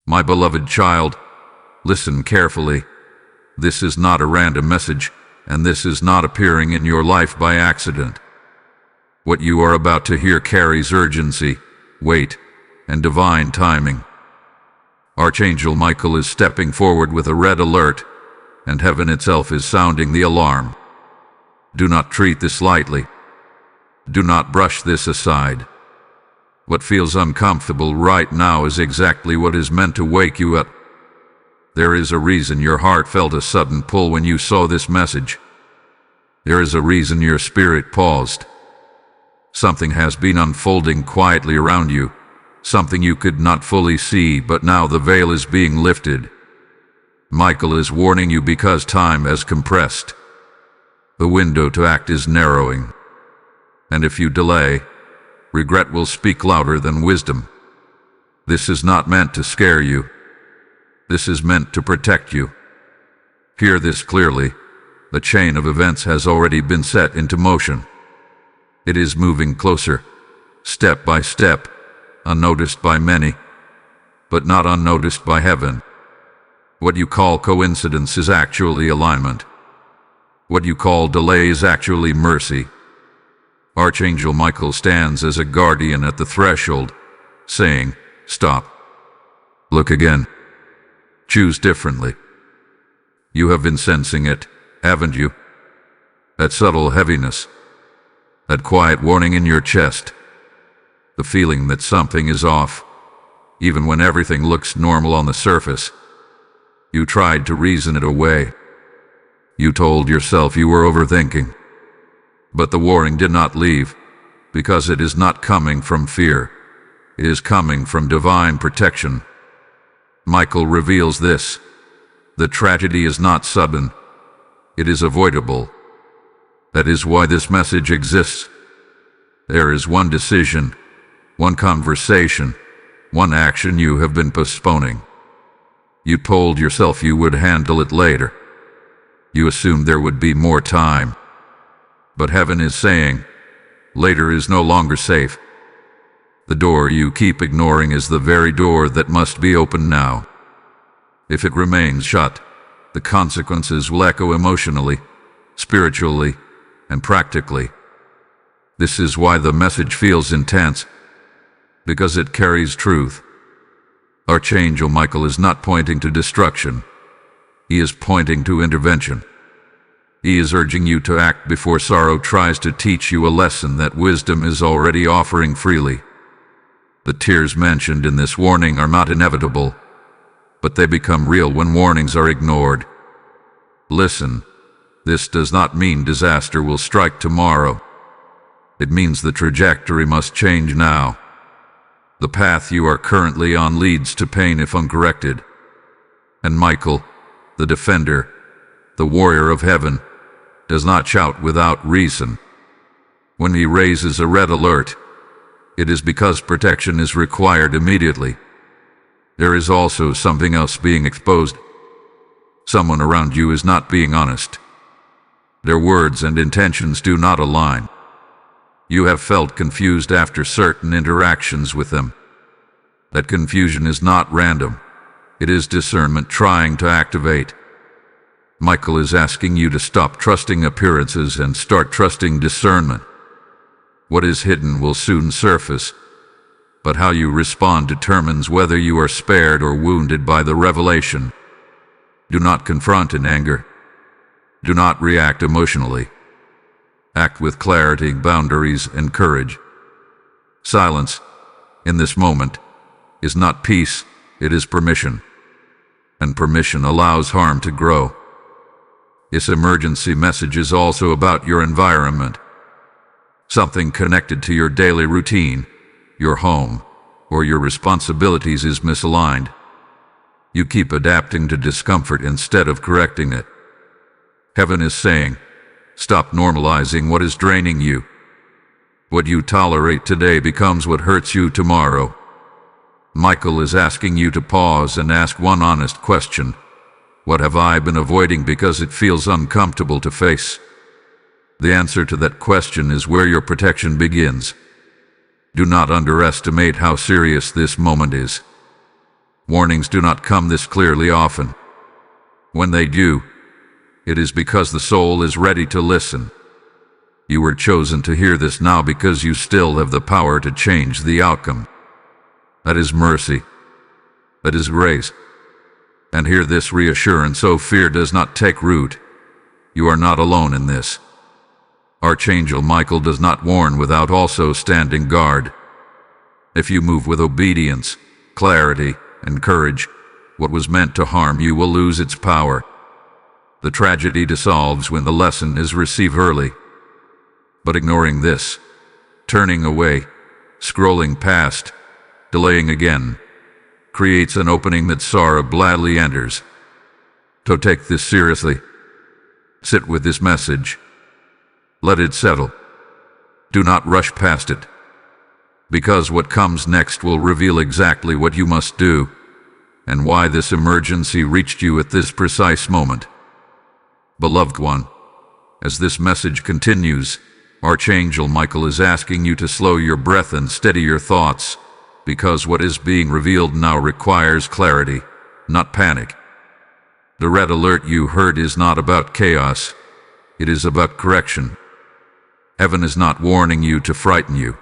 My beloved child, listen carefully. This is not a random message, and this is not appearing in your life by accident. What you are about to hear carries urgency, weight, and divine timing. Archangel Michael is stepping forward with a red alert, and heaven itself is sounding the alarm. Do not treat this lightly. Do not brush this aside. What feels uncomfortable right now is exactly what is meant to wake you up. There is a reason your heart felt a sudden pull when you saw this message. There is a reason your spirit paused. Something has been unfolding quietly around you, something you could not fully see, but now the veil is being lifted. Michael is warning you because time has compressed. The window to act is narrowing. And if you delay, regret will speak louder than wisdom. This is not meant to scare you. This is meant to protect you. Hear this clearly. The chain of events has already been set into motion. It is moving closer, step by step, unnoticed by many, but not unnoticed by heaven. What you call coincidence is actually alignment. What you call delay is actually mercy. Archangel Michael stands as a guardian at the threshold, saying, "Stop. Look again. Choose differently." You have been sensing it, haven't you? That subtle heaviness, that quiet warning in your chest, the feeling that something is off, even when everything looks normal on the surface. You tried to reason it away. You told yourself you were overthinking. But the warning did not leave, because it is not coming from fear. It is coming from divine protection. Michael reveals this. The tragedy is not sudden. It is avoidable. That is why this message exists. There is one decision, one conversation, one action you have been postponing. You told yourself you would handle it later. You assumed there would be more time. But heaven is saying, later is no longer safe. The door you keep ignoring is the very door that must be opened now. If it remains shut, the consequences will echo emotionally, spiritually, and practically. This is why the message feels intense, because it carries truth. Archangel Michael is not pointing to destruction. He is pointing to intervention. He is urging you to act before sorrow tries to teach you a lesson that wisdom is already offering freely. The tears mentioned in this warning are not inevitable, but they become real when warnings are ignored. Listen, this does not mean disaster will strike tomorrow. It means the trajectory must change now. The path you are currently on leads to pain if uncorrected. And Michael, the defender, the warrior of heaven, does not shout without reason. When he raises a red alert, it is because protection is required immediately. There is also something else being exposed. Someone around you is not being honest. Their words and intentions do not align. You have felt confused after certain interactions with them. That confusion is not random. It is discernment trying to activate. Michael is asking you to stop trusting appearances and start trusting discernment. What is hidden will soon surface, but how you respond determines whether you are spared or wounded by the revelation. Do not confront in anger. Do not react emotionally. Act with clarity, boundaries, and courage. Silence, in this moment, is not peace, it is permission. And permission allows harm to grow. This emergency message is also about your environment. Something connected to your daily routine, your home, or your responsibilities is misaligned. You keep adapting to discomfort instead of correcting it. Heaven is saying, stop normalizing what is draining you. What you tolerate today becomes what hurts you tomorrow. Michael is asking you to pause and ask one honest question. What have I been avoiding because it feels uncomfortable to face? The answer to that question is where your protection begins. Do not underestimate how serious this moment is. Warnings do not come this clearly often. When they do, it is because the soul is ready to listen. You were chosen to hear this now because you still have the power to change the outcome. That is mercy. That is grace. And hear this reassurance, so fear does not take root. You are not alone in this. Archangel Michael does not warn without also standing guard. If you move with obedience, clarity, and courage, what was meant to harm you will lose its power. The tragedy dissolves when the lesson is received early. But ignoring this, turning away, scrolling past, delaying again, creates an opening that sorrow gladly enters. So take this seriously. Sit with this message. Let it settle. Do not rush past it. Because what comes next will reveal exactly what you must do, and why this emergency reached you at this precise moment. Beloved one, as this message continues, Archangel Michael is asking you to slow your breath and steady your thoughts, because what is being revealed now requires clarity, not panic. The red alert you heard is not about chaos. It is about correction. Heaven is not warning you to frighten you.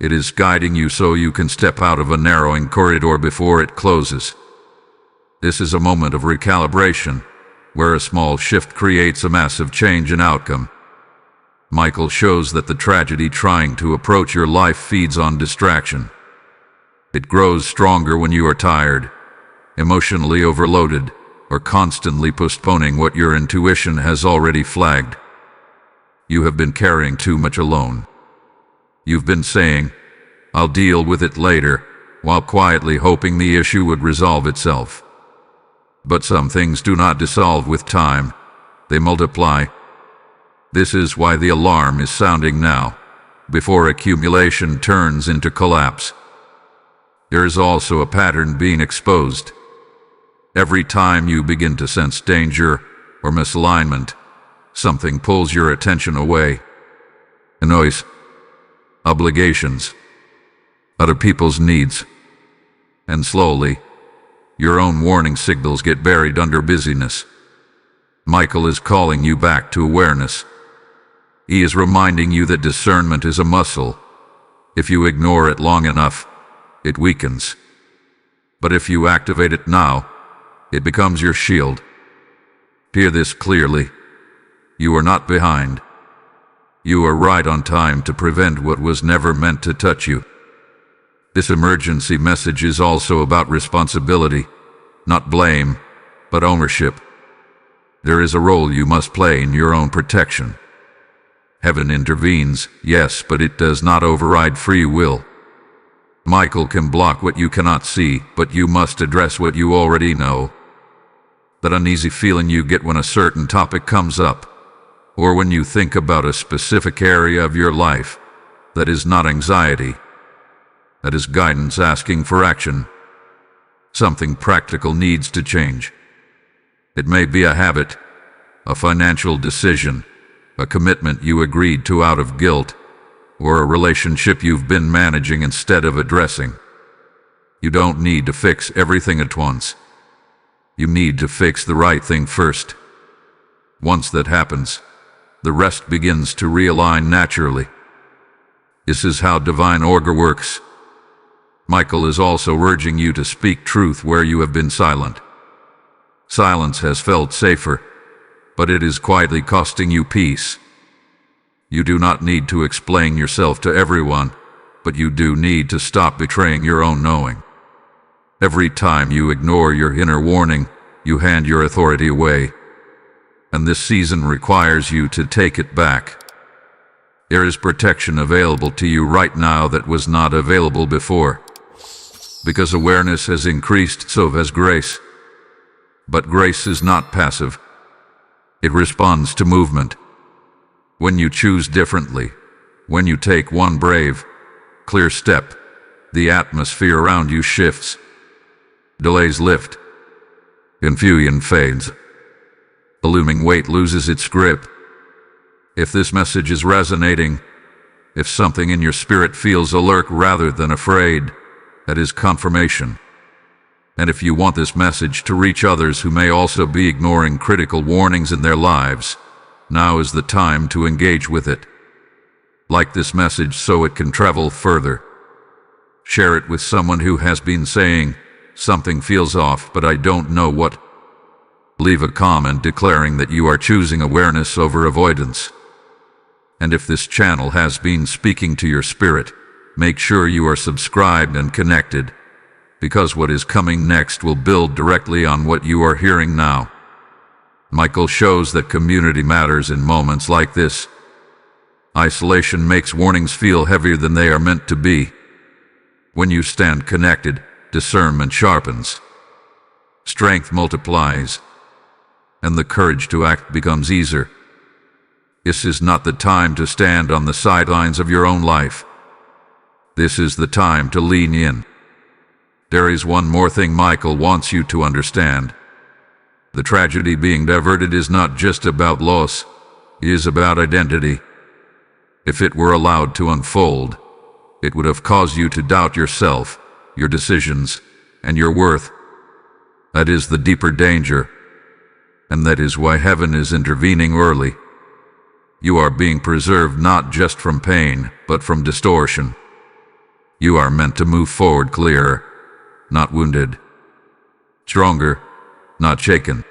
It is guiding you so you can step out of a narrowing corridor before it closes. This is a moment of recalibration, where a small shift creates a massive change in outcome. Michael shows that the tragedy trying to approach your life feeds on distraction. It grows stronger when you are tired, emotionally overloaded, or constantly postponing what your intuition has already flagged. You have been carrying too much alone. You've been saying, "I'll deal with it later," while quietly hoping the issue would resolve itself. But some things do not dissolve with time. They multiply. This is why the alarm is sounding now, before accumulation turns into collapse. There is also a pattern being exposed. Every time you begin to sense danger or misalignment, something pulls your attention away. A noise, obligations, other people's needs, and slowly, your own warning signals get buried under busyness. Michael is calling you back to awareness. He is reminding you that discernment is a muscle. If you ignore it long enough, it weakens. But if you activate it now, it becomes your shield. Hear this clearly. You are not behind. You are right on time to prevent what was never meant to touch you. This emergency message is also about responsibility, not blame, but ownership. There is a role you must play in your own protection. Heaven intervenes, yes, but it does not override free will. Michael can block what you cannot see, but you must address what you already know. That uneasy feeling you get when a certain topic comes up, or when you think about a specific area of your life, that is not anxiety. That is guidance asking for action. Something practical needs to change. It may be a habit, a financial decision, a commitment you agreed to out of guilt, or a relationship you've been managing instead of addressing. You don't need to fix everything at once. You need to fix the right thing first. Once that happens, the rest begins to realign naturally. This is how divine order works. Michael is also urging you to speak truth where you have been silent. Silence has felt safer, but it is quietly costing you peace. You do not need to explain yourself to everyone, but you do need to stop betraying your own knowing. Every time you ignore your inner warning, you hand your authority away. And this season requires you to take it back. There is protection available to you right now that was not available before. Because awareness has increased, so has grace. But grace is not passive. It responds to movement. When you choose differently, when you take one brave, clear step, the atmosphere around you shifts. Delays lift. Confusion fades. The looming weight loses its grip. If this message is resonating, if something in your spirit feels alert rather than afraid, that is confirmation. And if you want this message to reach others who may also be ignoring critical warnings in their lives, now is the time to engage with it. Like this message so it can travel further. Share it with someone who has been saying, "Something feels off, but I don't know what." Leave a comment declaring that you are choosing awareness over avoidance. And if this channel has been speaking to your spirit, make sure you are subscribed and connected, because what is coming next will build directly on what you are hearing now. Michael shows that community matters in moments like this. Isolation makes warnings feel heavier than they are meant to be. When you stand connected, discernment sharpens. Strength multiplies. And the courage to act becomes easier. This is not the time to stand on the sidelines of your own life. This is the time to lean in. There is one more thing Michael wants you to understand. The tragedy being diverted is not just about loss, it is about identity. If it were allowed to unfold, it would have caused you to doubt yourself, your decisions, and your worth. That is the deeper danger, and that is why heaven is intervening early. You are being preserved not just from pain, but from distortion. You are meant to move forward clearer, not wounded. Stronger, not shaken.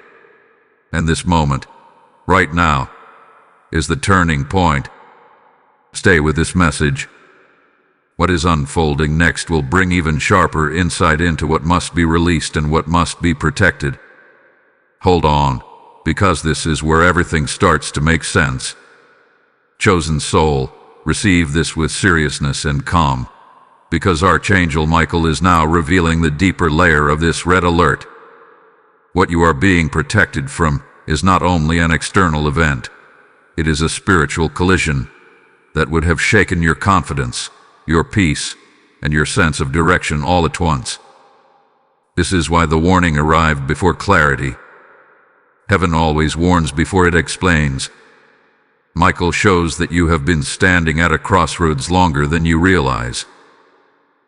And this moment, right now, is the turning point. Stay with this message. What is unfolding next will bring even sharper insight into what must be released and what must be protected. Hold on, because this is where everything starts to make sense. Chosen soul, receive this with seriousness and calm, because Archangel Michael is now revealing the deeper layer of this red alert. What you are being protected from is not only an external event, it is a spiritual collision that would have shaken your confidence, your peace, and your sense of direction all at once. This is why the warning arrived before clarity. Heaven always warns before it explains. Michael shows that you have been standing at a crossroads longer than you realize.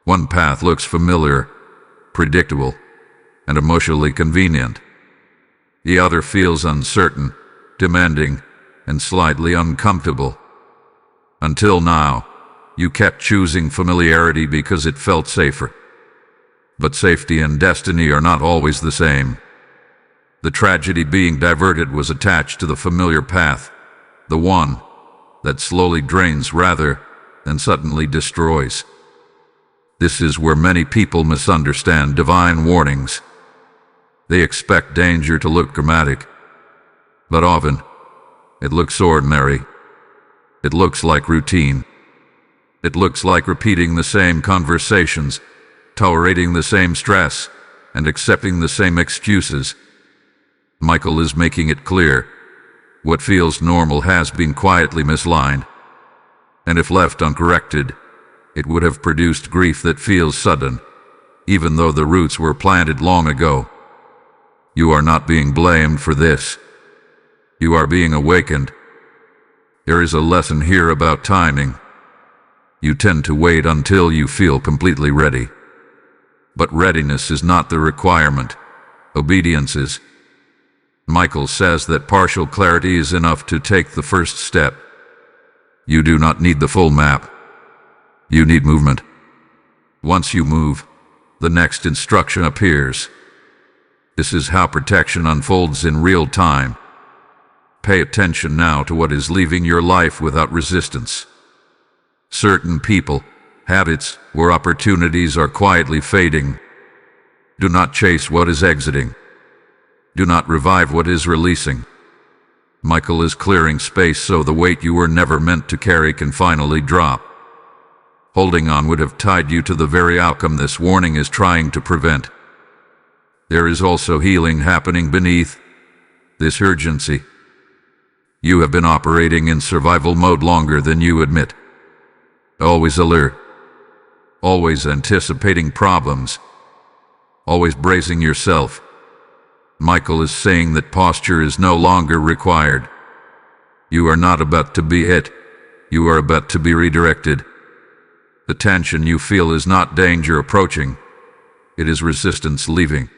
One path looks familiar, predictable, and emotionally convenient. The other feels uncertain, demanding, and slightly uncomfortable. Until now, you kept choosing familiarity because it felt safer. But safety and destiny are not always the same. The tragedy being diverted was attached to the familiar path, the one that slowly drains rather than suddenly destroys. This is where many people misunderstand divine warnings. They expect danger to look dramatic, but often it looks ordinary. It looks like routine. It looks like repeating the same conversations, tolerating the same stress, and accepting the same excuses. Michael is making it clear. What feels normal has been quietly misaligned, and if left uncorrected, it would have produced grief that feels sudden, even though the roots were planted long ago. You are not being blamed for this. You are being awakened. There is a lesson here about timing. You tend to wait until you feel completely ready. But readiness is not the requirement. Obedience is. Michael says that partial clarity is enough to take the first step. You do not need the full map. You need movement. Once you move, the next instruction appears. This is how protection unfolds in real time. Pay attention now to what is leaving your life without resistance. Certain people, habits, or opportunities are quietly fading. Do not chase what is exiting. Do not revive what is releasing. Michael is clearing space so the weight you were never meant to carry can finally drop. Holding on would have tied you to the very outcome this warning is trying to prevent. There is also healing happening beneath this urgency. You have been operating in survival mode longer than you admit. Always alert. Always anticipating problems. Always bracing yourself. Michael is saying that posture is no longer required. You are not about to be hit. You are about to be redirected. The tension you feel is not danger approaching. It is resistance leaving.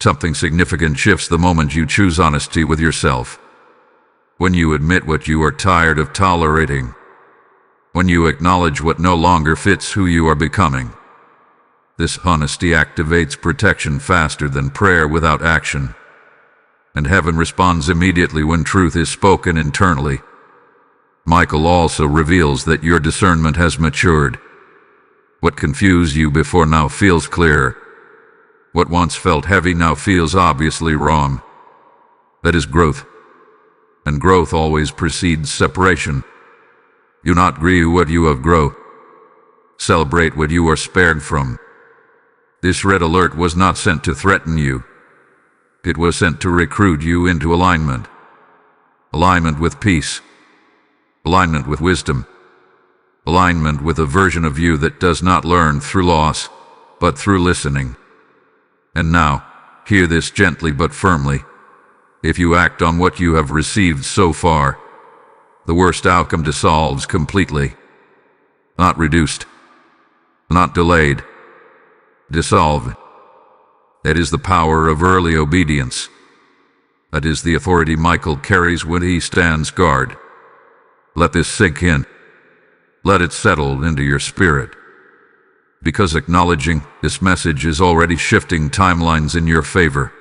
Something significant shifts the moment you choose honesty with yourself. When you admit what you are tired of tolerating. When you acknowledge what no longer fits who you are becoming. This honesty activates protection faster than prayer without action. And heaven responds immediately when truth is spoken internally. Michael also reveals that your discernment has matured. What confused you before now feels clear. What once felt heavy now feels obviously wrong. That is growth. And growth always precedes separation. Do not grieve what you have grown. Celebrate what you are spared from. This red alert was not sent to threaten you. It was sent to recruit you into alignment. Alignment with peace. Alignment with wisdom. Alignment with a version of you that does not learn through loss, but through listening. And now, hear this gently but firmly. If you act on what you have received so far, the worst outcome dissolves completely. Not reduced. Not delayed. Dissolved. That is the power of early obedience. That is the authority Michael carries when he stands guard. Let this sink in. Let it settle into your spirit. Because acknowledging this message is already shifting timelines in your favor.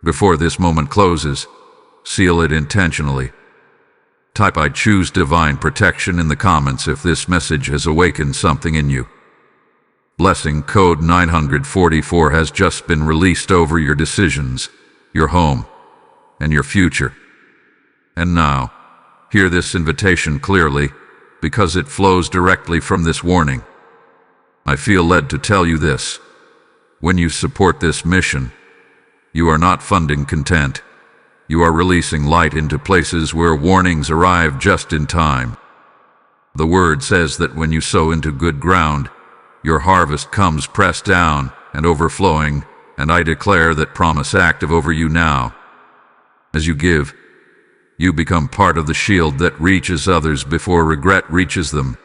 Before this moment closes, seal it intentionally. Type "I choose divine protection" in the comments if this message has awakened something in you. Blessing code 944 has just been released over your decisions, your home, and your future. And now, hear this invitation clearly, because it flows directly from this warning. I feel led to tell you this. When you support this mission, you are not funding content. You are releasing light into places where warnings arrive just in time. The word says that when you sow into good ground, your harvest comes pressed down and overflowing, and I declare that promise active over you now. As you give, you become part of the shield that reaches others before regret reaches them.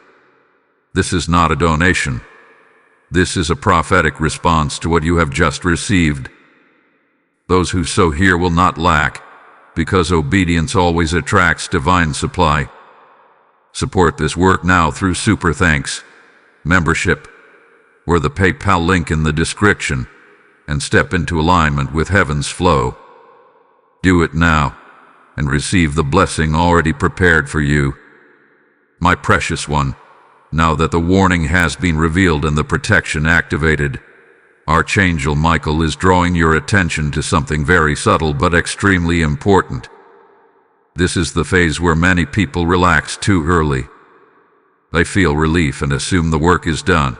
This is not a donation. This is a prophetic response to what you have just received. Those who sow here will not lack, because obedience always attracts divine supply. Support this work now through Super Thanks, membership, or the PayPal link in the description, and step into alignment with heaven's flow. Do it now, and receive the blessing already prepared for you. My precious one, now that the warning has been revealed and the protection activated, Archangel Michael is drawing your attention to something very subtle but extremely important. This is the phase where many people relax too early. They feel relief and assume the work is done.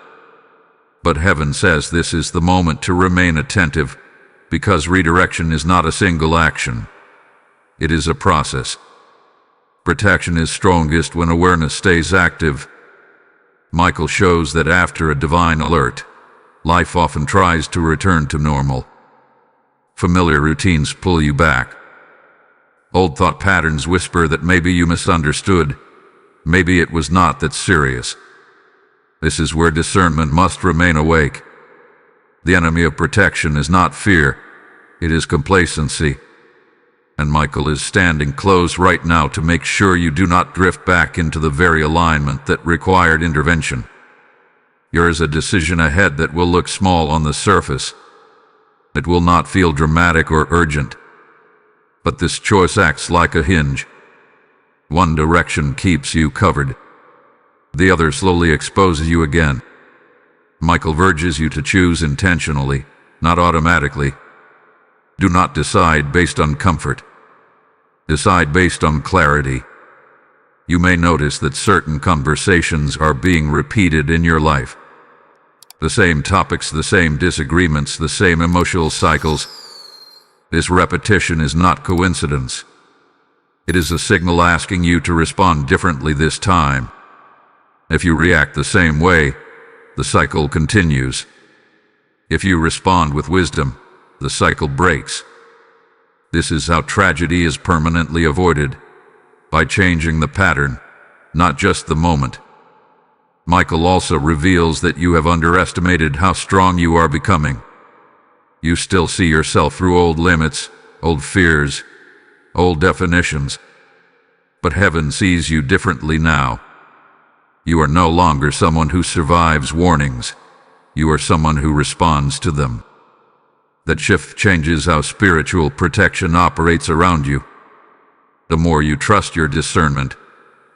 But heaven says this is the moment to remain attentive, because redirection is not a single action. It is a process. Protection is strongest when awareness stays active. Michael shows that after a divine alert, life often tries to return to normal. Familiar routines pull you back. Old thought patterns whisper that maybe you misunderstood. Maybe it was not that serious. This is where discernment must remain awake. The enemy of protection is not fear, it is complacency. And Michael is standing close right now to make sure you do not drift back into the very alignment that required intervention. There is a decision ahead that will look small on the surface. It will not feel dramatic or urgent. But this choice acts like a hinge. One direction keeps you covered. The other slowly exposes you again. Michael urges you to choose intentionally, not automatically. Do not decide based on comfort. Decide based on clarity. You may notice that certain conversations are being repeated in your life. The same topics, the same disagreements, the same emotional cycles. This repetition is not coincidence. It is a signal asking you to respond differently this time. If you react the same way, the cycle continues. If you respond with wisdom, the cycle breaks. This is how tragedy is permanently avoided, by changing the pattern, not just the moment. Michael also reveals that you have underestimated how strong you are becoming. You still see yourself through old limits, old fears, old definitions. But heaven sees you differently now. You are no longer someone who survives warnings. You are someone who responds to them. That shift changes how spiritual protection operates around you. The more you trust your discernment,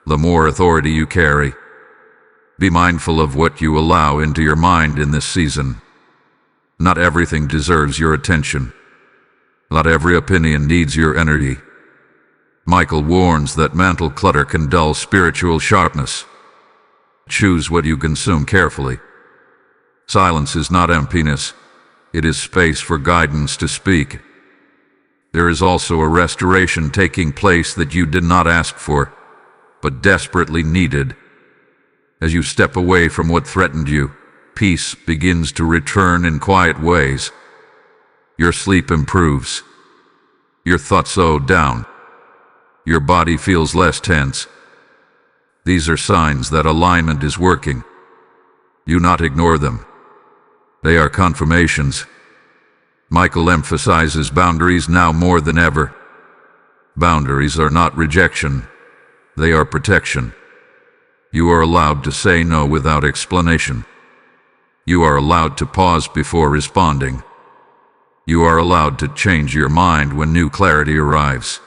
the more authority you carry. Be mindful of what you allow into your mind in this season. Not everything deserves your attention. Not every opinion needs your energy. Michael warns that mental clutter can dull spiritual sharpness. Choose what you consume carefully. Silence is not emptiness. It is space for guidance to speak. There is also a restoration taking place that you did not ask for, but desperately needed. As you step away from what threatened you, peace begins to return in quiet ways. Your sleep improves. Your thoughts slow down. Your body feels less tense. These are signs that alignment is working. Do not ignore them. They are confirmations. Michael emphasizes boundaries now more than ever. Boundaries are not rejection. They are protection. You are allowed to say no without explanation. You are allowed to pause before responding. You are allowed to change your mind when new clarity arrives.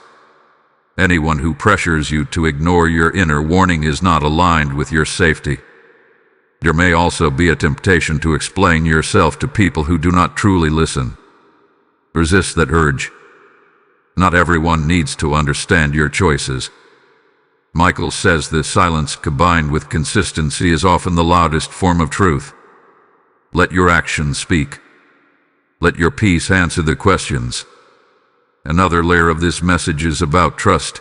Anyone who pressures you to ignore your inner warning is not aligned with your safety. There may also be a temptation to explain yourself to people who do not truly listen. Resist that urge. Not everyone needs to understand your choices. Michael says this silence combined with consistency is often the loudest form of truth. Let your actions speak. Let your peace answer the questions. Another layer of this message is about trust.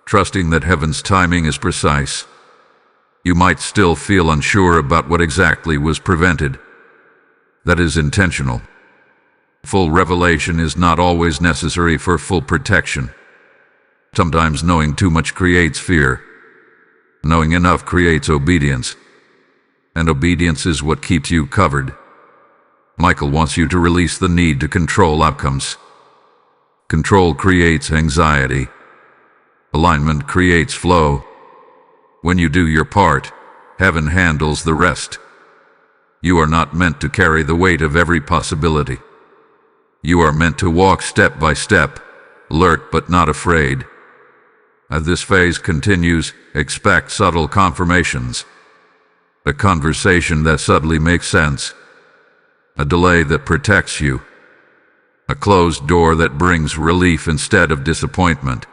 Trusting that heaven's timing is precise. You might still feel unsure about what exactly was prevented. That is intentional. Full revelation is not always necessary for full protection. Sometimes knowing too much creates fear. Knowing enough creates obedience. And obedience is what keeps you covered. Michael wants you to release the need to control outcomes. Control creates anxiety. Alignment creates flow. When you do your part, heaven handles the rest. You are not meant to carry the weight of every possibility. You are meant to walk step by step, alert but not afraid. As this phase continues, expect subtle confirmations. A conversation that subtly makes sense. A delay that protects you. A closed door that brings relief instead of disappointment.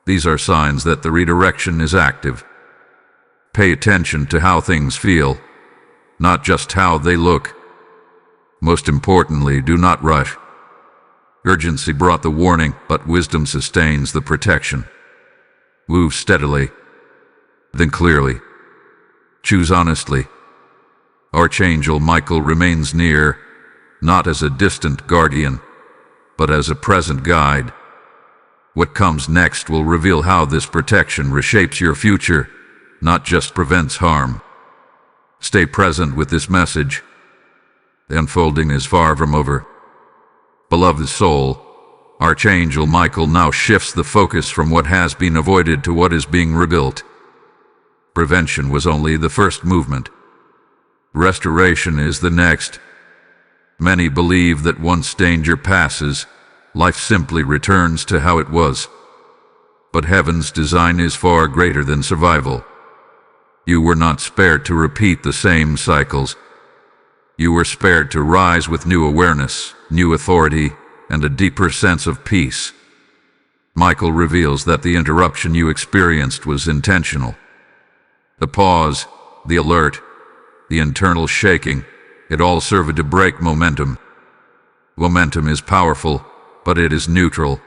These are signs that the redirection is active. Pay attention to how things feel, not just how they look. Most importantly, do not rush. Urgency brought the warning, but wisdom sustains the protection. Move steadily. Think clearly. Choose honestly. Archangel Michael remains near, not as a distant guardian, but as a present guide. What comes next will reveal how this protection reshapes your future, not just prevents harm. Stay present with this message. The unfolding is far from over. Beloved soul, Archangel Michael now shifts the focus from what has been avoided to what is being rebuilt. Prevention was only the first movement. Restoration is the next. Many believe that once danger passes, life simply returns to how it was. But heaven's design is far greater than survival. You were not spared to repeat the same cycles. You were spared to rise with new awareness, new authority, and a deeper sense of peace. Michael reveals that the interruption you experienced was intentional. The pause, the alert, the internal shaking, it all served to break momentum. Momentum is powerful, but it is neutral.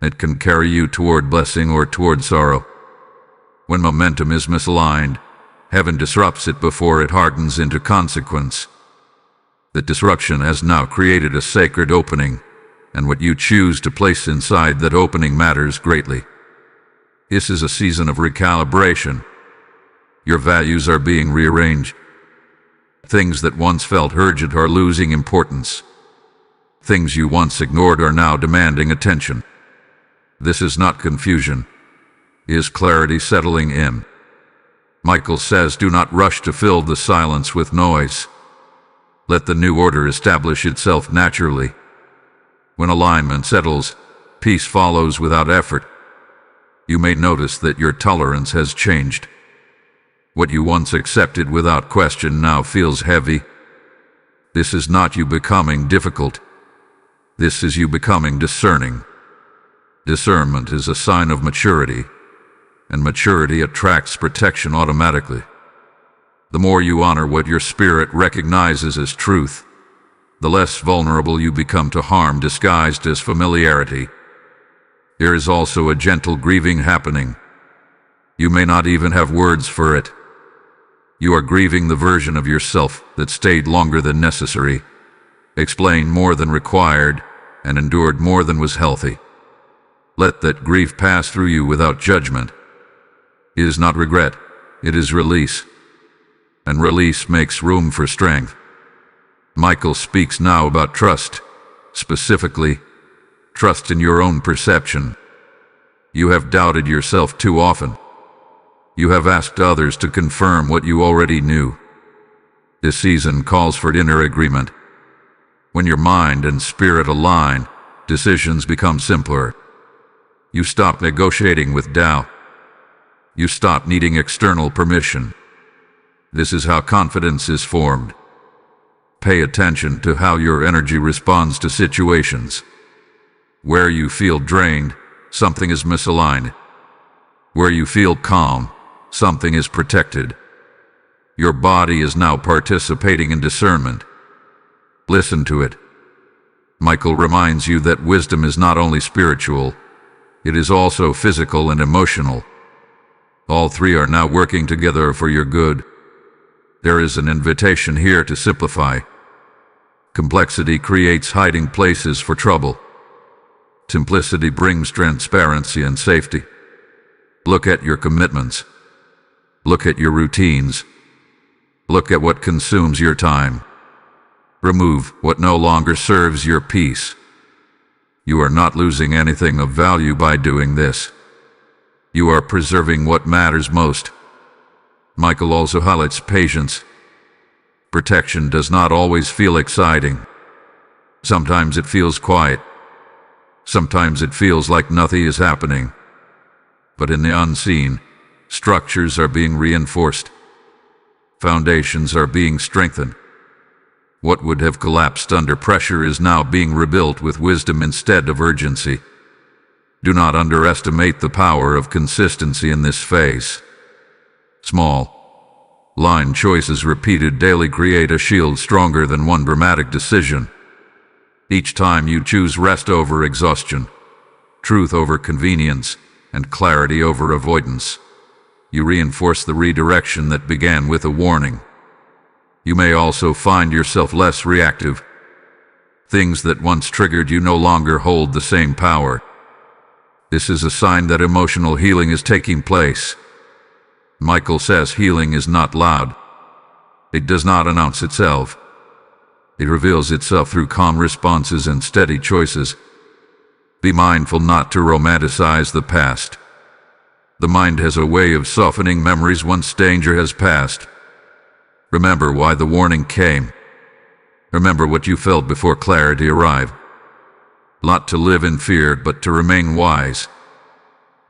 It can carry you toward blessing or toward sorrow. When momentum is misaligned, heaven disrupts it before it hardens into consequence. The disruption has now created a sacred opening, and what you choose to place inside that opening matters greatly. This is a season of recalibration. Your values are being rearranged. Things that once felt urgent are losing importance. Things you once ignored are now demanding attention. This is not confusion. It is clarity settling in. Michael says, do not rush to fill the silence with noise. Let the new order establish itself naturally. When alignment settles, peace follows without effort. You may notice that your tolerance has changed. What you once accepted without question now feels heavy. This is not you becoming difficult. This is you becoming discerning. Discernment is a sign of maturity, and maturity attracts protection automatically. The more you honor what your spirit recognizes as truth, the less vulnerable you become to harm disguised as familiarity. There is also a gentle grieving happening. You may not even have words for it. You are grieving the version of yourself that stayed longer than necessary, explained more than required, and endured more than was healthy. Let that grief pass through you without judgment. It is not regret, it is release. And release makes room for strength. Michael speaks now about trust, specifically, trust in your own perception. You have doubted yourself too often. You have asked others to confirm what you already knew. This season calls for inner agreement. When your mind and spirit align, decisions become simpler. You stop negotiating with doubt. You stop needing external permission. This is how confidence is formed. Pay attention to how your energy responds to situations. Where you feel drained, something is misaligned. Where you feel calm, something is protected. Your body is now participating in discernment. Listen to it. Michael reminds you that wisdom is not only spiritual, it is also physical and emotional. All three are now working together for your good. There is an invitation here to simplify. Complexity creates hiding places for trouble. Simplicity brings transparency and safety. Look at your commitments. Look at your routines. Look at what consumes your time. Remove what no longer serves your peace. You are not losing anything of value by doing this. You are preserving what matters most. Michael also highlights patience. Protection does not always feel exciting. Sometimes it feels quiet. Sometimes it feels like nothing is happening. But in the unseen, structures are being reinforced. Foundations are being strengthened. What would have collapsed under pressure is now being rebuilt with wisdom instead of urgency. Do not underestimate the power of consistency in this phase. Small line choices repeated daily create a shield stronger than one dramatic decision. Each time you choose rest over exhaustion, truth over convenience, and clarity over avoidance, you reinforce the redirection that began with a warning. You may also find yourself less reactive. Things that once triggered you no longer hold the same power. This is a sign that emotional healing is taking place. Michael says healing is not loud. It does not announce itself. It reveals itself through calm responses and steady choices. Be mindful not to romanticize the past. The mind has a way of softening memories once danger has passed. Remember why the warning came. Remember what you felt before clarity arrived. Not to live in fear, but to remain wise.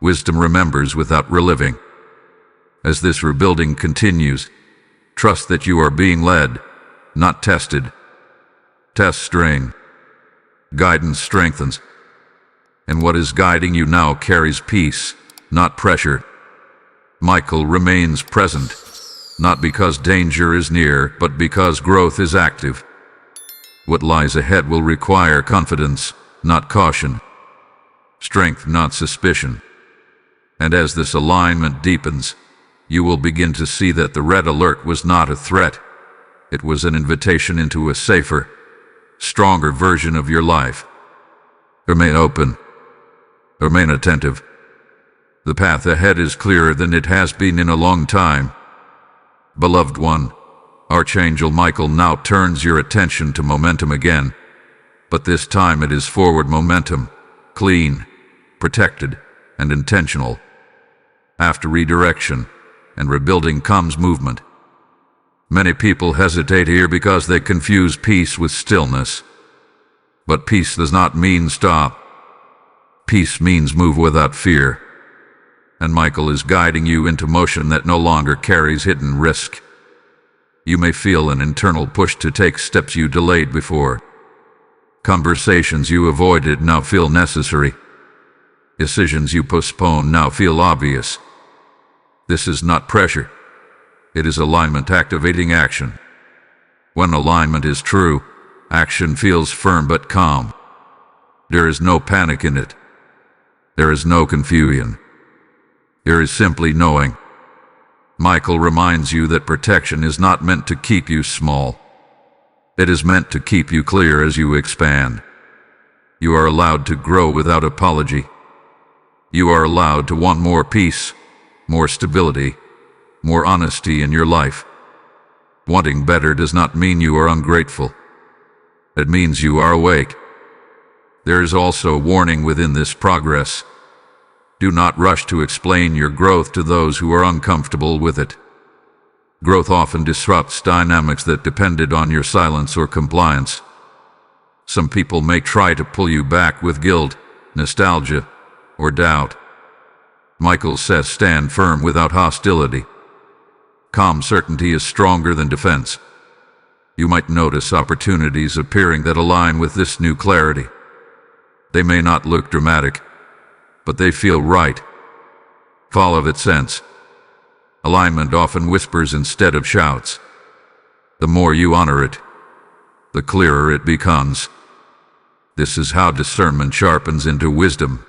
Wisdom remembers without reliving. As this rebuilding continues, trust that you are being led, not tested. Tests strain. Guidance strengthens. And what is guiding you now carries peace, not pressure. Michael remains present, not because danger is near, but because growth is active. What lies ahead will require confidence, not caution. Strength, not suspicion. And as this alignment deepens, you will begin to see that the red alert was not a threat. It was an invitation into a safer, stronger version of your life. Remain open. Remain attentive. The path ahead is clearer than it has been in a long time, Beloved one, Archangel Michael now turns your attention to momentum again, but this time it is forward momentum, clean, protected, and intentional. After redirection and rebuilding comes movement. Many people hesitate here because they confuse peace with stillness. But peace does not mean stop. Peace means move without fear. And Michael is guiding you into motion that no longer carries hidden risk. You may feel an internal push to take steps you delayed before. Conversations you avoided now feel necessary. Decisions you postponed now feel obvious. This is not pressure. It is alignment activating action. When alignment is true, action feels firm but calm. There is no panic in it. There is no confusion. There is simply knowing. Michael reminds you that protection is not meant to keep you small. It is meant to keep you clear as you expand. You are allowed to grow without apology. You are allowed to want more peace, more stability, more honesty in your life. Wanting better does not mean you are ungrateful. It means you are awake. There is also warning within this progress. Do not rush to explain your growth to those who are uncomfortable with it. Growth often disrupts dynamics that depended on your silence or compliance. Some people may try to pull you back with guilt, nostalgia, or doubt. Michael says stand firm without hostility. Calm certainty is stronger than defense. You might notice opportunities appearing that align with this new clarity. They may not look dramatic, but they feel right. Follow that sense. Alignment often whispers instead of shouts. The more you honor it, the clearer it becomes. This is how discernment sharpens into wisdom.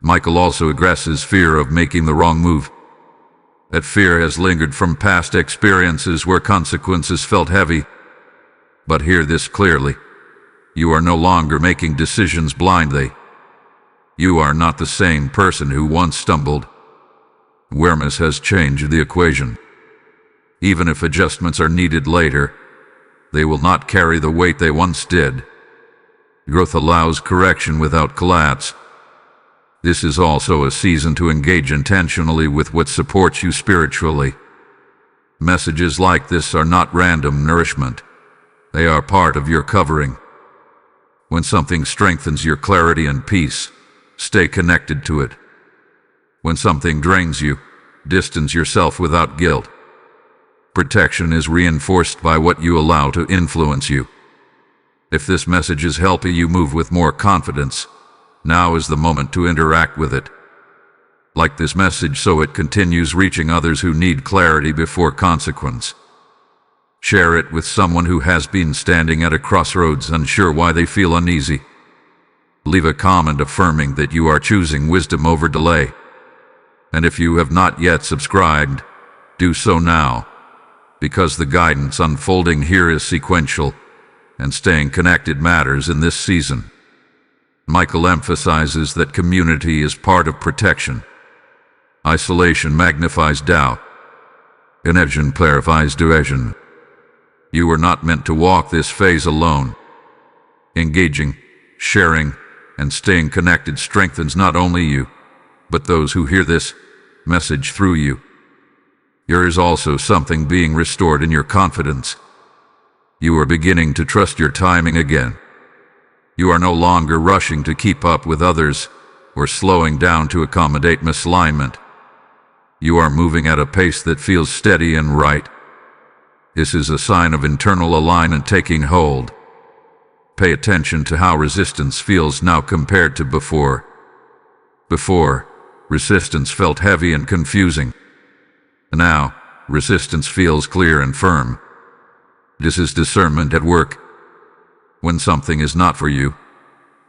Michael also addresses fear of making the wrong move. That fear has lingered from past experiences where consequences felt heavy. But hear this clearly. You are no longer making decisions blindly. You are not the same person who once stumbled. Awareness has changed the equation. Even if adjustments are needed later, they will not carry the weight they once did. Growth allows correction without collapse. This is also a season to engage intentionally with what supports you spiritually. Messages like this are not random nourishment. They are part of your covering. When something strengthens your clarity and peace, stay connected to it. When something drains you, distance yourself without guilt. Protection is reinforced by what you allow to influence you. If this message is helping you move with more confidence, now is the moment to interact with it. Like this message so it continues reaching others who need clarity before consequence. Share it with someone who has been standing at a crossroads unsure why they feel uneasy. Leave a comment affirming that you are choosing wisdom over delay. And if you have not yet subscribed, do so now, because the guidance unfolding here is sequential, and staying connected matters in this season. Michael emphasizes that community is part of protection. Isolation magnifies doubt. Connection clarifies division. You are not meant to walk this phase alone. Engaging, sharing, and staying connected strengthens not only you, but those who hear this message through you. There is also something being restored in your confidence. You are beginning to trust your timing again. You are no longer rushing to keep up with others or slowing down to accommodate misalignment. You are moving at a pace that feels steady and right. This is a sign of internal alignment taking hold. Pay attention to how resistance feels now compared to before. Before, resistance felt heavy and confusing. Now, resistance feels clear and firm. This is discernment at work. When something is not for you,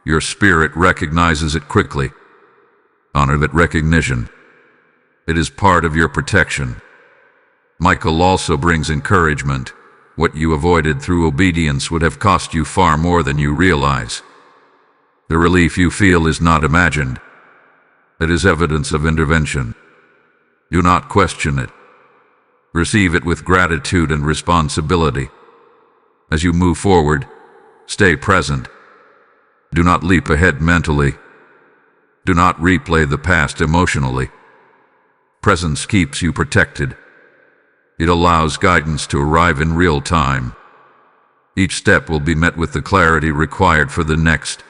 your spirit recognizes it quickly. Honor that recognition. It is part of your protection. Michael also brings encouragement. What you avoided through obedience would have cost you far more than you realize. The relief you feel is not imagined. It is evidence of intervention. Do not question it. Receive it with gratitude and responsibility. As you move forward, stay present. Do not leap ahead mentally. Do not replay the past emotionally. Presence keeps you protected. It allows guidance to arrive in real time. Each step will be met with the clarity required for the next.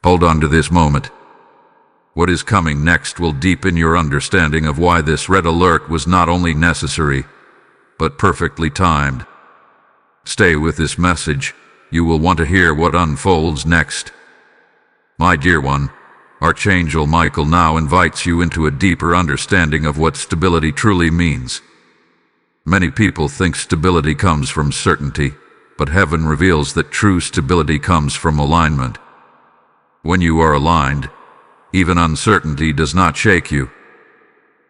Hold on to this moment. What is coming next will deepen your understanding of why this red alert was not only necessary, but perfectly timed. Stay with this message. You will want to hear what unfolds next. My dear one, Archangel Michael now invites you into a deeper understanding of what stability truly means. Many people think stability comes from certainty, but heaven reveals that true stability comes from alignment. When you are aligned, even uncertainty does not shake you.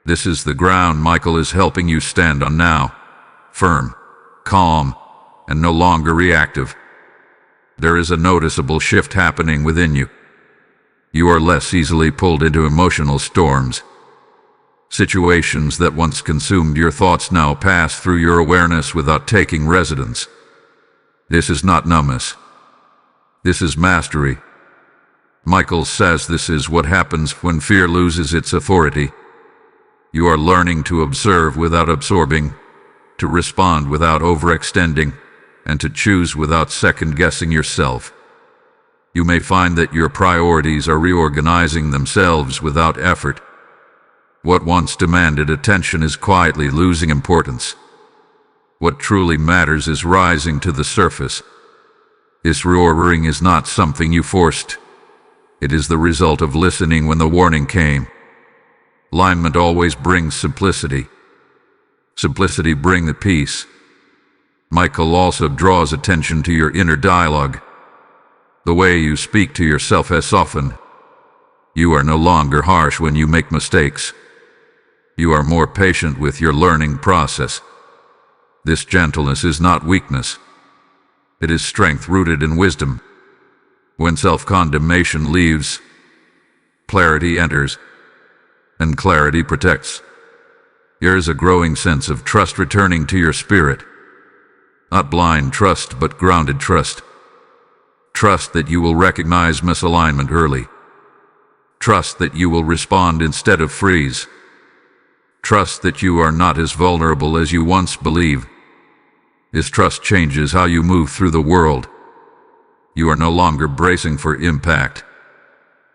This is the ground Michael is helping you stand on now, firm, calm, and no longer reactive. There is a noticeable shift happening within you. You are less easily pulled into emotional storms. Situations that once consumed your thoughts now pass through your awareness without taking residence. This is not numbness. This is mastery. Michael says this is what happens when fear loses its authority. You are learning to observe without absorbing, to respond without overextending, and to choose without second-guessing yourself. You may find that your priorities are reorganizing themselves without effort. What once demanded attention is quietly losing importance. What truly matters is rising to the surface. This reordering is not something you forced. It is the result of listening when the warning came. Alignment always brings simplicity. Simplicity brings the peace. Michael also draws attention to your inner dialogue. The way you speak to yourself has softened. You are no longer harsh when you make mistakes. You are more patient with your learning process. This gentleness is not weakness. It is strength rooted in wisdom. When self-condemnation leaves, clarity enters, and clarity protects. There is a growing sense of trust returning to your spirit. Not blind trust, but grounded trust. Trust that you will recognize misalignment early. Trust that you will respond instead of freeze. Trust that you are not as vulnerable as you once believed. This trust changes how you move through the world. You are no longer bracing for impact.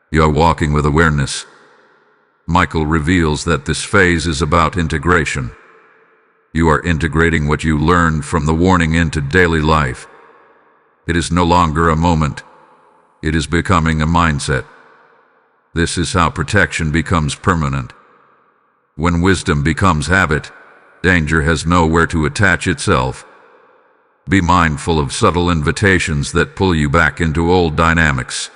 You are walking with awareness. Michael reveals that this phase is about integration. You are integrating what you learned from the warning into daily life. It is no longer a moment. It is becoming a mindset. This is how protection becomes permanent. When wisdom becomes habit, danger has nowhere to attach itself. Be mindful of subtle invitations that pull you back into old dynamics.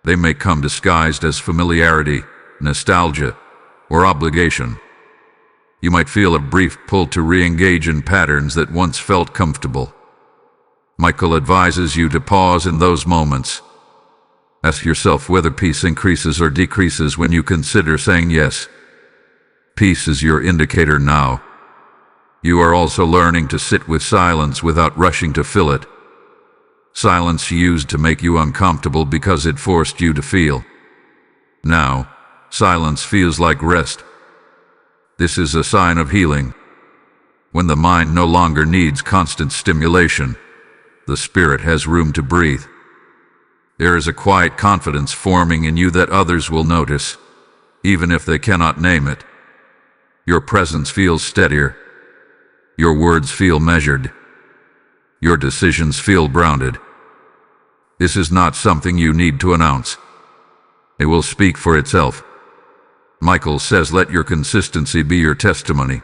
They may come disguised as familiarity, nostalgia, or obligation. You might feel a brief pull to re-engage in patterns that once felt comfortable. Michael advises you to pause in those moments. Ask yourself whether peace increases or decreases when you consider saying yes. Peace is your indicator now. You are also learning to sit with silence without rushing to fill it. Silence used to make you uncomfortable because it forced you to feel. Now, silence feels like rest. This is a sign of healing. When the mind no longer needs constant stimulation, the spirit has room to breathe. There is a quiet confidence forming in you that others will notice, even if they cannot name it. Your presence feels steadier. Your words feel measured. Your decisions feel grounded. This is not something you need to announce. It will speak for itself. Michael says, let your consistency be your testimony.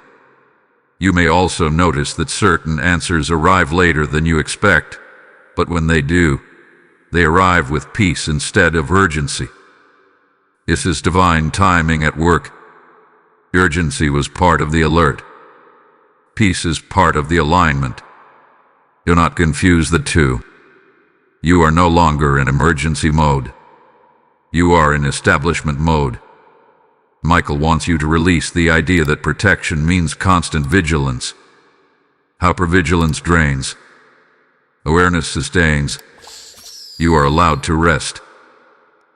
You may also notice that certain answers arrive later than you expect, but when they do, they arrive with peace instead of urgency. This is divine timing at work. Urgency was part of the alert. Peace is part of the alignment. Do not confuse the two. You are no longer in emergency mode. You are in establishment mode. Michael wants you to release the idea that protection means constant vigilance. Hypervigilance drains. Awareness sustains. You are allowed to rest.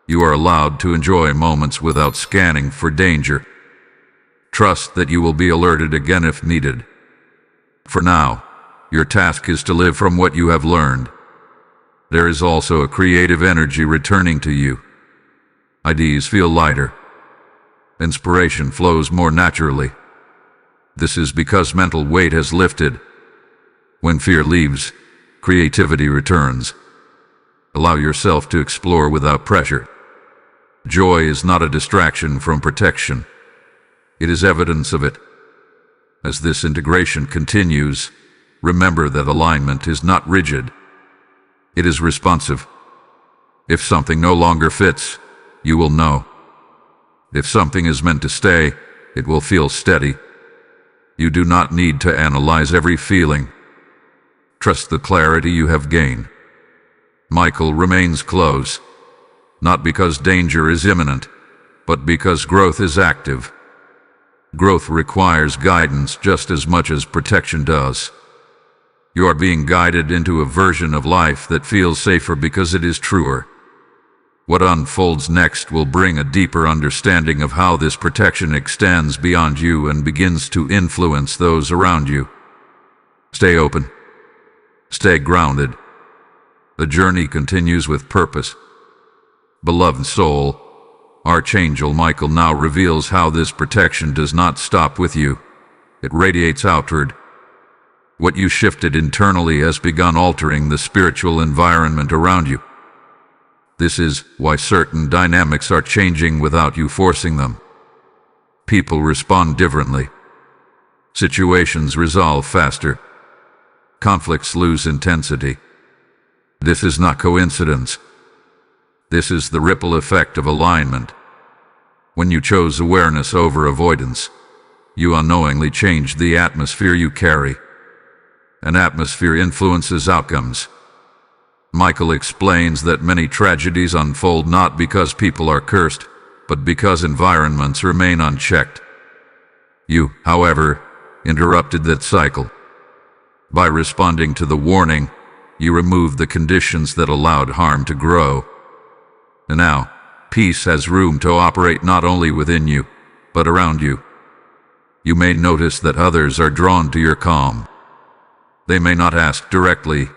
You are allowed to enjoy moments without scanning for danger. Trust that you will be alerted again if needed. For now, your task is to live from what you have learned. There is also a creative energy returning to you. Ideas feel lighter. Inspiration flows more naturally. This is because mental weight has lifted. When fear leaves, creativity returns. Allow yourself to explore without pressure. Joy is not a distraction from protection. It is evidence of it. As this integration continues, remember that alignment is not rigid. It is responsive. If something no longer fits, you will know. If something is meant to stay, it will feel steady. You do not need to analyze every feeling. Trust the clarity you have gained. Michael remains close, not because danger is imminent, but because growth is active. Growth requires guidance just as much as protection does. You are being guided into a version of life that feels safer because it is truer. What unfolds next will bring a deeper understanding of how this protection extends beyond you and begins to influence those around you. Stay open. Stay grounded. The journey continues with purpose. Beloved soul, Archangel Michael now reveals how this protection does not stop with you. It radiates outward. What you shifted internally has begun altering the spiritual environment around you. This is why certain dynamics are changing without you forcing them. People respond differently. Situations resolve faster. Conflicts lose intensity. This is not coincidence. This is the ripple effect of alignment. When you chose awareness over avoidance, you unknowingly changed the atmosphere you carry. An atmosphere influences outcomes. Michael explains that many tragedies unfold not because people are cursed, but because environments remain unchecked. You, however, interrupted that cycle. By responding to the warning, you removed the conditions that allowed harm to grow. And now, peace has room to operate not only within you, but around you. You may notice that others are drawn to your calm. They may not ask directly,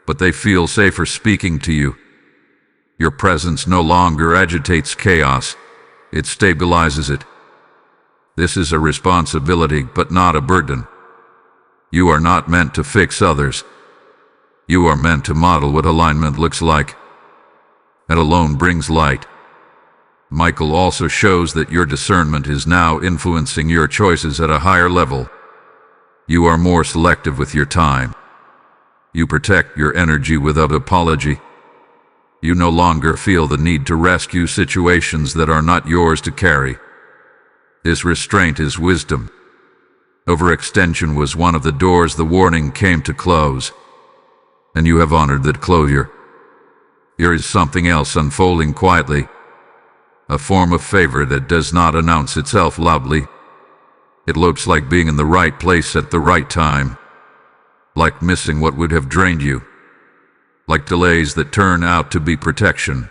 but they feel safer speaking to you. Your presence no longer agitates chaos, it stabilizes it. This is a responsibility, but not a burden. You are not meant to fix others. You are meant to model what alignment looks like. That alone brings light. Michael also shows that your discernment is now influencing your choices at a higher level. You are more selective with your time. You protect your energy without apology. You no longer feel the need to rescue situations that are not yours to carry. This restraint is wisdom. Overextension was one of the doors the warning came to close, and you have honored that closure. Here is something else unfolding quietly, a form of favor that does not announce itself loudly. It looks like being in the right place at the right time, like missing what would have drained you, like delays that turn out to be protection.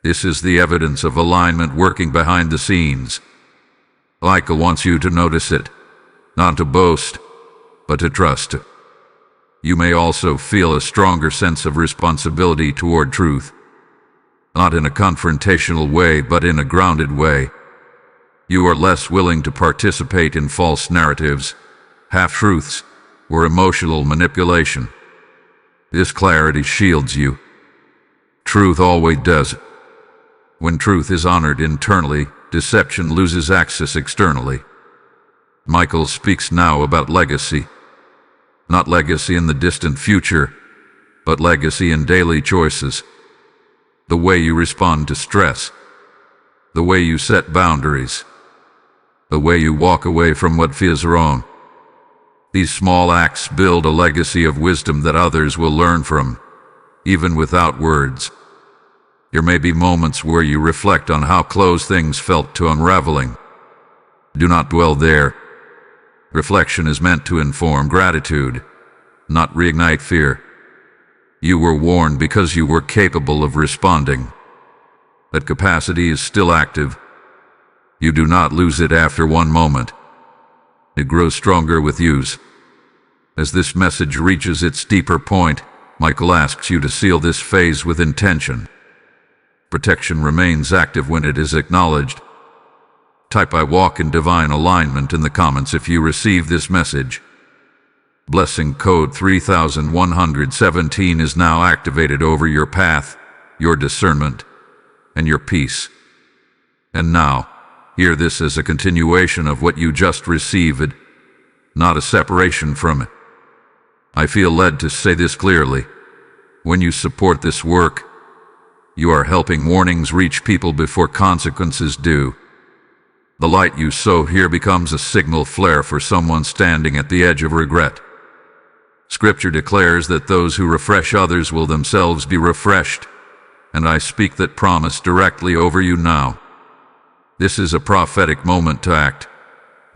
This is the evidence of alignment working behind the scenes. Michael wants you to notice it, not to boast, but to trust. You may also feel a stronger sense of responsibility toward truth, not in a confrontational way, but in a grounded way. You are less willing to participate in false narratives, half-truths, or emotional manipulation. This clarity shields you. Truth always does. When truth is honored internally, deception loses access externally. Michael speaks now about legacy. Not legacy in the distant future, but legacy in daily choices. The way you respond to stress. The way you set boundaries. The way you walk away from what feels wrong. These small acts build a legacy of wisdom that others will learn from, even without words. There may be moments where you reflect on how close things felt to unraveling. Do not dwell there. Reflection is meant to inform gratitude, not reignite fear. You were warned because you were capable of responding. That capacity is still active. You do not lose it after one moment. It grows stronger with use. As this message reaches its deeper point, Michael asks you to seal this phase with intention. Protection remains active when it is acknowledged. Type "I walk in divine alignment" in the comments if you receive this message. Blessing code 3117 is now activated over your path, your discernment, and your peace. And now, hear this as a continuation of what you just received, not a separation from it. I feel led to say this clearly. When you support this work, you are helping warnings reach people before consequences do. The light you sow here becomes a signal flare for someone standing at the edge of regret. Scripture declares that those who refresh others will themselves be refreshed, and I speak that promise directly over you now. This is a prophetic moment to act,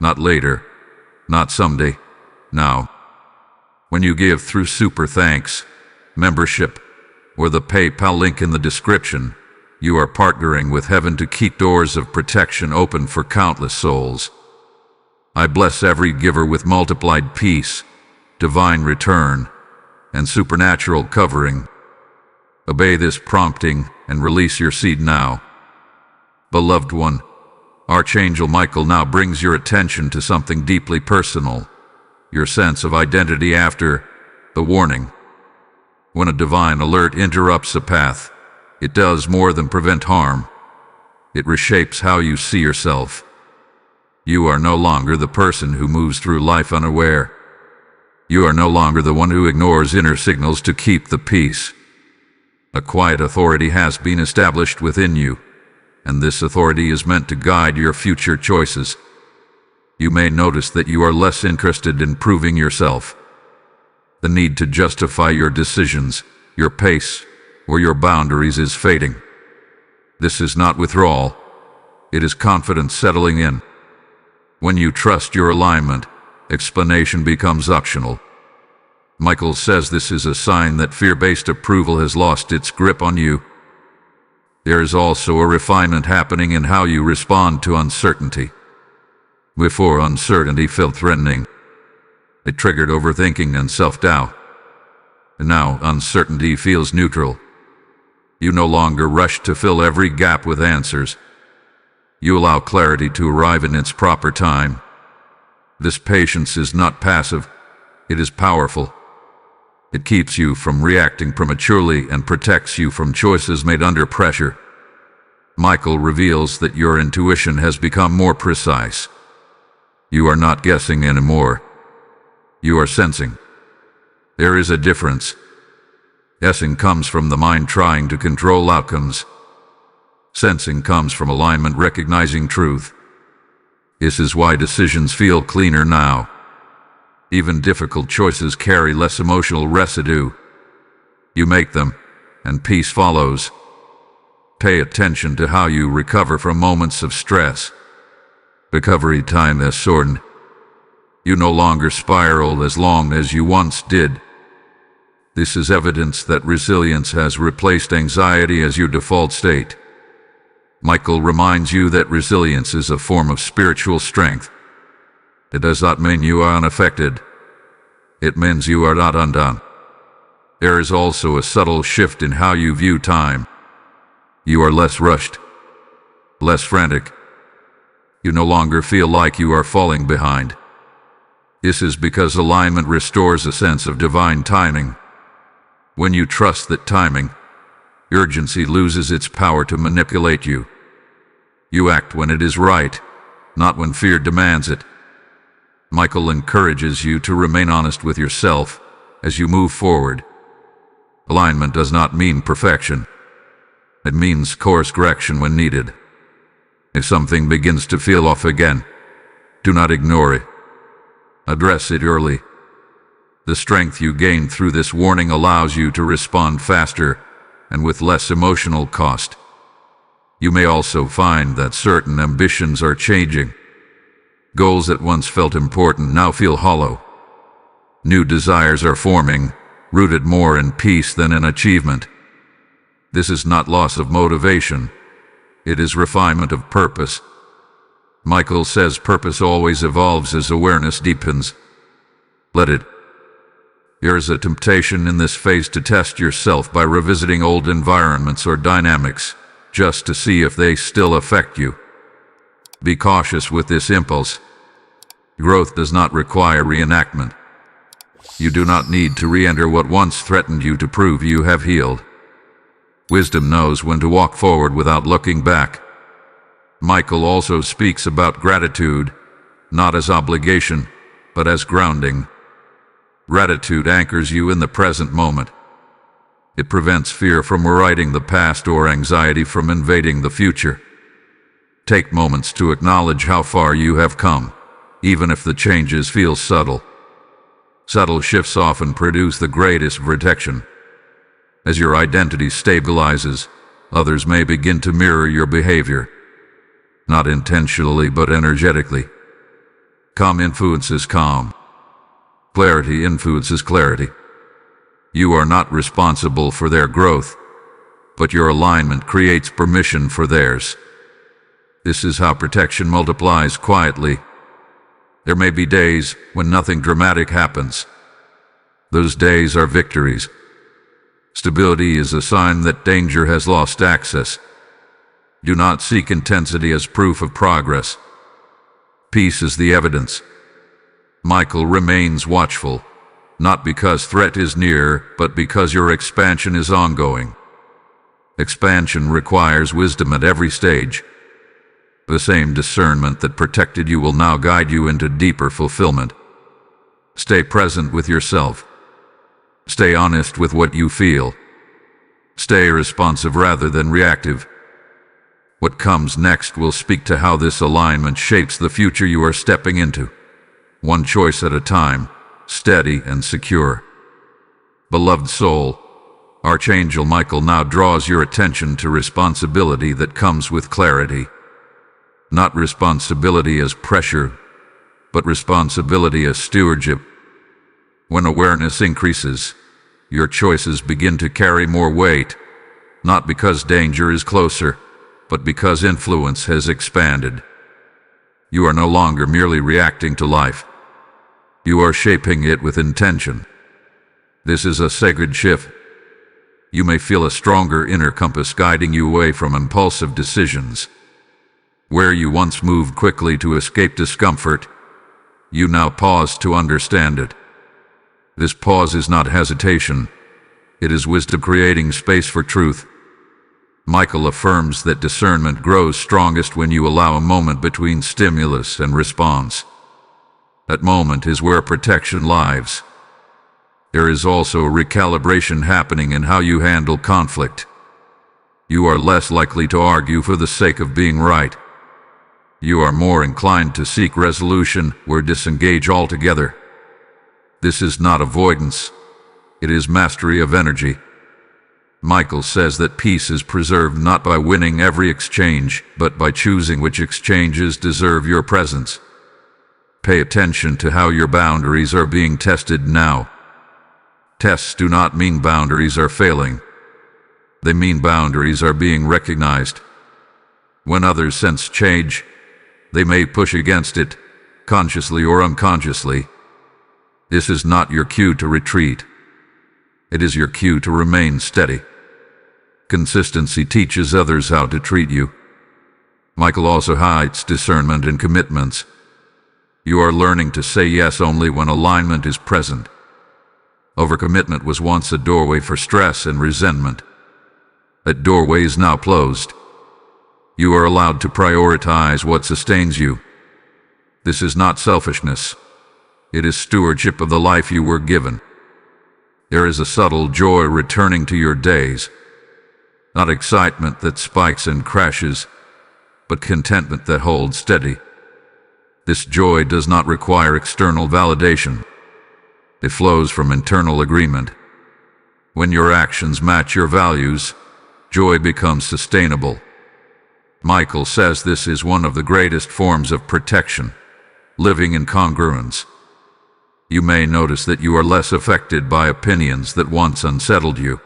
not later, not someday, now. When you give through Super Thanks, membership, or the PayPal link in the description, you are partnering with heaven to keep doors of protection open for countless souls. I bless every giver with multiplied peace, divine return, and supernatural covering. Obey this prompting and release your seed now. Beloved one, Archangel Michael now brings your attention to something deeply personal, your sense of identity after the warning. When a divine alert interrupts a path, it does more than prevent harm. It reshapes how you see yourself. You are no longer the person who moves through life unaware. You are no longer the one who ignores inner signals to keep the peace. A quiet authority has been established within you, and this authority is meant to guide your future choices. You may notice that you are less interested in proving yourself. The need to justify your decisions, your pace, or your boundaries is fading. This is not withdrawal. It is confidence settling in. When you trust your alignment, explanation becomes optional. Michael says this is a sign that fear-based approval has lost its grip on you. There is also a refinement happening in how you respond to uncertainty. Before, uncertainty felt threatening. It triggered overthinking and self-doubt. And now, uncertainty feels neutral. You no longer rush to fill every gap with answers. You allow clarity to arrive in its proper time. This patience is not passive, it is powerful. It keeps you from reacting prematurely and protects you from choices made under pressure. Michael reveals that your intuition has become more precise. You are not guessing anymore. You are sensing. There is a difference. Guessing comes from the mind trying to control outcomes. Sensing comes from alignment recognizing truth. This is why decisions feel cleaner now. Even difficult choices carry less emotional residue. You make them, and peace follows. Pay attention to how you recover from moments of stress. Recovery time has shortened. You no longer spiral as long as you once did. This is evidence that resilience has replaced anxiety as your default state. Michael reminds you that resilience is a form of spiritual strength. It does not mean you are unaffected. It means you are not undone. There is also a subtle shift in how you view time. You are less rushed, less frantic. You no longer feel like you are falling behind. This is because alignment restores a sense of divine timing. When you trust that timing, urgency loses its power to manipulate you. You act when it is right, not when fear demands it. Michael encourages you to remain honest with yourself as you move forward. Alignment does not mean perfection. It means course correction when needed. If something begins to feel off again, do not ignore it. Address it early. The strength you gain through this warning allows you to respond faster and with less emotional cost. You may also find that certain ambitions are changing. Goals that once felt important now feel hollow. New desires are forming, rooted more in peace than in achievement. This is not loss of motivation. It is refinement of purpose. Michael says purpose always evolves as awareness deepens. Let it. There is a temptation in this phase to test yourself by revisiting old environments or dynamics, just to see if they still affect you. Be cautious with this impulse. Growth does not require reenactment. You do not need to re-enter what once threatened you to prove you have healed. Wisdom knows when to walk forward without looking back. Michael also speaks about gratitude, not as obligation, but as grounding. Gratitude anchors you in the present moment. It prevents fear from rewriting the past or anxiety from invading the future. Take moments to acknowledge how far you have come, even if the changes feel subtle. Subtle shifts often produce the greatest protection. As your identity stabilizes, others may begin to mirror your behavior. Not intentionally, but energetically. Calm influences calm. Clarity influences clarity. You are not responsible for their growth, but your alignment creates permission for theirs. This is how protection multiplies quietly. There may be days when nothing dramatic happens. Those days are victories. Stability is a sign that danger has lost access. Do not seek intensity as proof of progress. Peace is the evidence. Michael remains watchful, not because threat is near, but because your expansion is ongoing. Expansion requires wisdom at every stage. The same discernment that protected you will now guide you into deeper fulfillment. Stay present with yourself. Stay honest with what you feel. Stay responsive rather than reactive. What comes next will speak to how this alignment shapes the future you are stepping into. One choice at a time, steady and secure. Beloved soul, Archangel Michael now draws your attention to responsibility that comes with clarity. Not responsibility as pressure, but responsibility as stewardship. When awareness increases, your choices begin to carry more weight, not because danger is closer, but because influence has expanded. You are no longer merely reacting to life. You are shaping it with intention. This is a sacred shift. You may feel a stronger inner compass guiding you away from impulsive decisions. Where you once moved quickly to escape discomfort, you now pause to understand it. This pause is not hesitation. It is wisdom creating space for truth. Michael affirms that discernment grows strongest when you allow a moment between stimulus and response. That moment is where protection lies. There is also a recalibration happening in how you handle conflict. You are less likely to argue for the sake of being right. You are more inclined to seek resolution or disengage altogether. This is not avoidance. It is mastery of energy. Michael says that peace is preserved not by winning every exchange, but by choosing which exchanges deserve your presence. Pay attention to how your boundaries are being tested now. Tests do not mean boundaries are failing. They mean boundaries are being recognized. When others sense change, they may push against it, consciously or unconsciously. This is not your cue to retreat. It is your cue to remain steady. Consistency teaches others how to treat you. Michael also highlights discernment and commitments. You are learning to say yes only when alignment is present. Overcommitment was once a doorway for stress and resentment. That doorway is now closed. You are allowed to prioritize what sustains you. This is not selfishness. It is stewardship of the life you were given. There is a subtle joy returning to your days. Not excitement that spikes and crashes, but contentment that holds steady. This joy does not require external validation. It flows from internal agreement. When your actions match your values, joy becomes sustainable. Michael says this is one of the greatest forms of protection, living in congruence. You may notice that you are less affected by opinions that once unsettled you.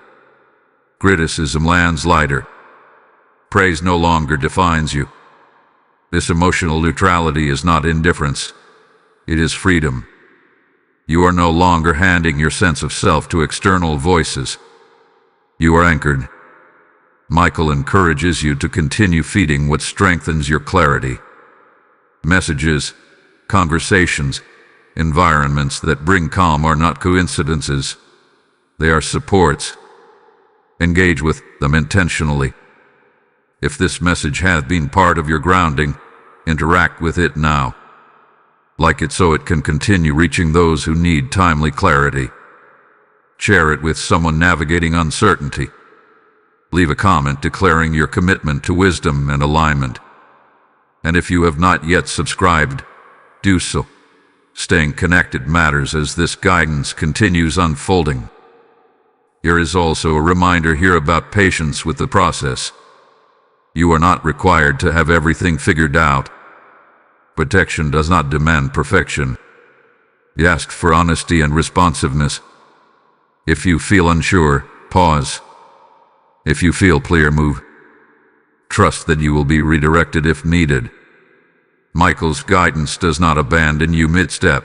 Criticism lands lighter. Praise no longer defines you. This emotional neutrality is not indifference. It is freedom. You are no longer handing your sense of self to external voices. You are anchored. Michael encourages you to continue feeding what strengthens your clarity. Messages, conversations, environments that bring calm are not coincidences. They are supports. Engage with them intentionally. If this message has been part of your grounding, interact with it now. Like it so it can continue reaching those who need timely clarity. Share it with someone navigating uncertainty. Leave a comment declaring your commitment to wisdom and alignment. And if you have not yet subscribed, do so. Staying connected matters as this guidance continues unfolding. There is also a reminder here about patience with the process. You are not required to have everything figured out. Protection does not demand perfection. It asks for honesty and responsiveness. If you feel unsure, pause. If you feel clear, move. Trust that you will be redirected if needed. Michael's guidance does not abandon you mid-step.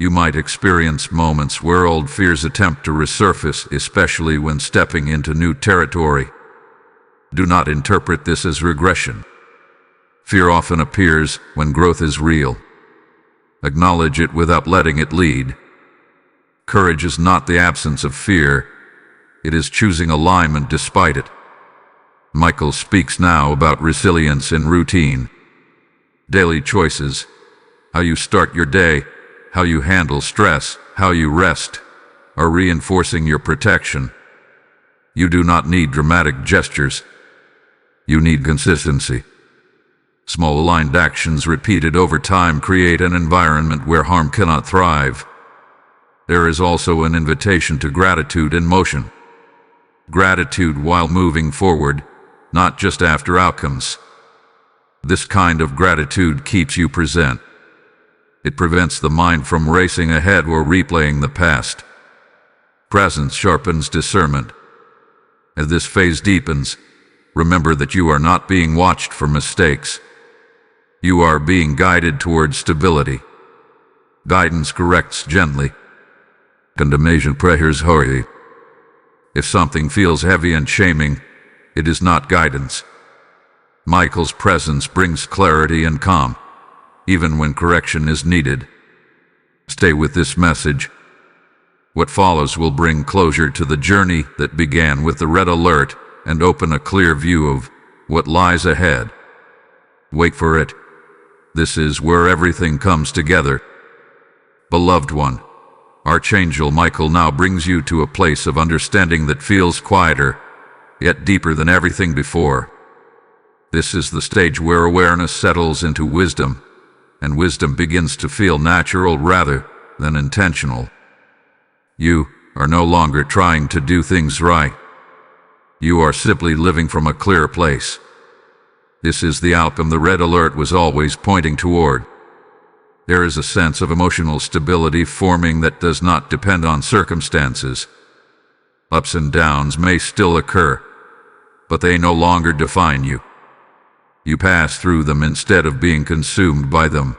You might experience moments where old fears attempt to resurface, especially when stepping into new territory. Do not interpret this as regression. Fear often appears when growth is real. Acknowledge it without letting it lead. Courage is not the absence of fear. It is choosing alignment despite it. Michael speaks now about resilience in routine. Daily choices, how you start your day, how you handle stress, how you rest, are reinforcing your protection. You do not need dramatic gestures. You need consistency. Small aligned actions repeated over time create an environment where harm cannot thrive. There is also an invitation to gratitude in motion. Gratitude while moving forward, not just after outcomes. This kind of gratitude keeps you present. It prevents the mind from racing ahead or replaying the past. Presence sharpens discernment. As this phase deepens, remember that you are not being watched for mistakes. You are being guided towards stability. Guidance corrects gently. Condemnation pressures hurry. If something feels heavy and shaming, it is not guidance. Michael's presence brings clarity and calm, even when correction is needed. Stay with this message. What follows will bring closure to the journey that began with the red alert and open a clear view of what lies ahead. Wait for it. This is where everything comes together. Beloved one, Archangel Michael now brings you to a place of understanding that feels quieter, yet deeper than everything before. This is the stage where awareness settles into wisdom, and wisdom begins to feel natural rather than intentional. You are no longer trying to do things right. You are simply living from a clear place. This is the outcome the red alert was always pointing toward. There is a sense of emotional stability forming that does not depend on circumstances. Ups and downs may still occur, but they no longer define you. You pass through them instead of being consumed by them.